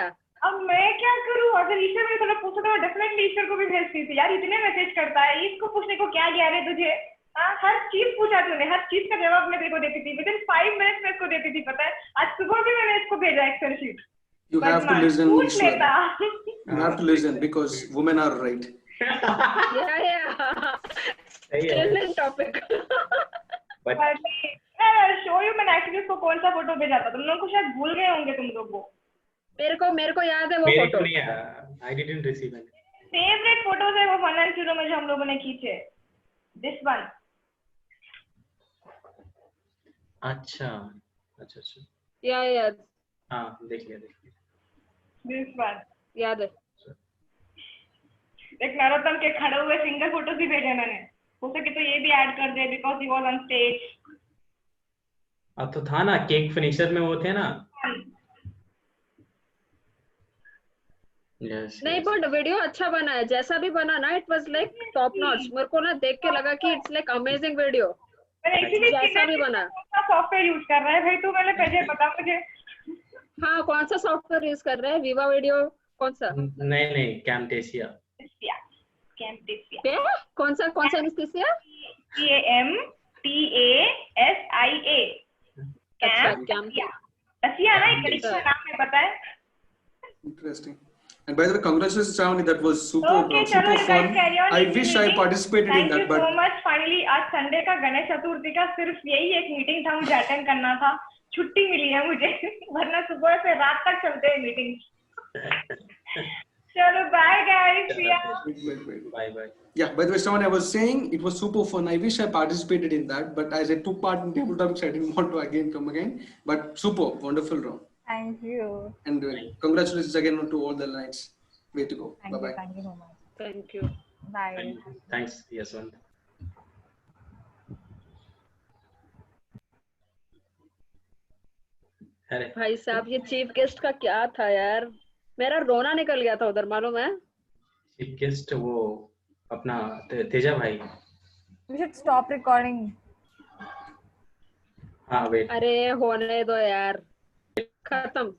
अब मैं क्या करूं? अगर ईश्वर मेरे थोड़ा पूछा तो डेफिनेटली ईश्वर को भी भेजती थी. यार इतने मैसेज करता है, इसको पूछने को क्या गया रे तुझे? हर चीज पूछा तूने, हर चीज का जवाब मैं तेरे को देती थी. विदिन 5 मिनट्स में इसको देती थी. पता है आज सुबह भी मैंने इसको भेजा excel sheet. You have to listen. पूछ लेता. You have to listen because women are right. Yeah. Excellent topic. But I'll show you. मैंने एक्चुअली उसको कौन सा फोटो भेजा था. तुम लोग को शायद भूल गए होंगे तुम लोग वो. मेरे को याद है वो photo. I didn't receive it. Favourite photos है वो फन एंड फ्यूरो में जो हम लोगों ने खींचे. This one. अच्छा. या हाँ देख लिया. This one. याद है. एक नरोत्तम के खड़े हुए सिंगल फोटोज भी भेजे मैंने. हो सके तो ये भी ऐड कर दे because he was on stage. अब तो था ना केक फिनिशर में वो थे ना. नहीं बट वीडियो अच्छा बना है, जैसा भी बना ना it was like top notch. मेरे को ना देख के लगा कि इट्स लाइक अमेजिंग वीडियो, जैसा भी बना। सॉफ्टवेयर यूज कर रहा है भाई तू, मैंने पहले बता मुझे। हाँ कौन सा सॉफ्टवेयर यूज कर रहा है? विवा वीडियो कौन सा? नहीं कैमटेसिया। कौन सा एनेस्थीसिया? CAMTASIA। अच्छा कैमटेसिया ना, एक तरीके का नाम है, पता है। Interesting. And by the way, congratulations, Shravani. That was super, Okay, super चलो, fun. carry on. I wish I participated in that, Thank you but so much. Finally, आज संडे का, गणेश चतुर्थी का सिर्फ यही एक मीटिंग था मुझे अटेंड करना था, छुट्टी मिली है मुझे, वरना सुबह से रात तक चलते हैं मीटिंग। चलो bye guys, Bye. Yeah, by the way, Shravani, I was saying it was super fun. I wish I participated in that, but as I took part in table topics, I didn't want to come again. But super, wonderful round. Thank you. And congratulations again to all the lights. Way to go. Bye bye. Thank you so much. Thank you. Bye. Thanks, Yaswant. भाई साहब ये chief guest का क्या था यार, मेरा रोना निकल गया था उधर, मालूम है। चीफ गेस्ट वो अपना तेजा भाई। We should stop recording. हाँ वेट। अरे होने दो यार, खत्म।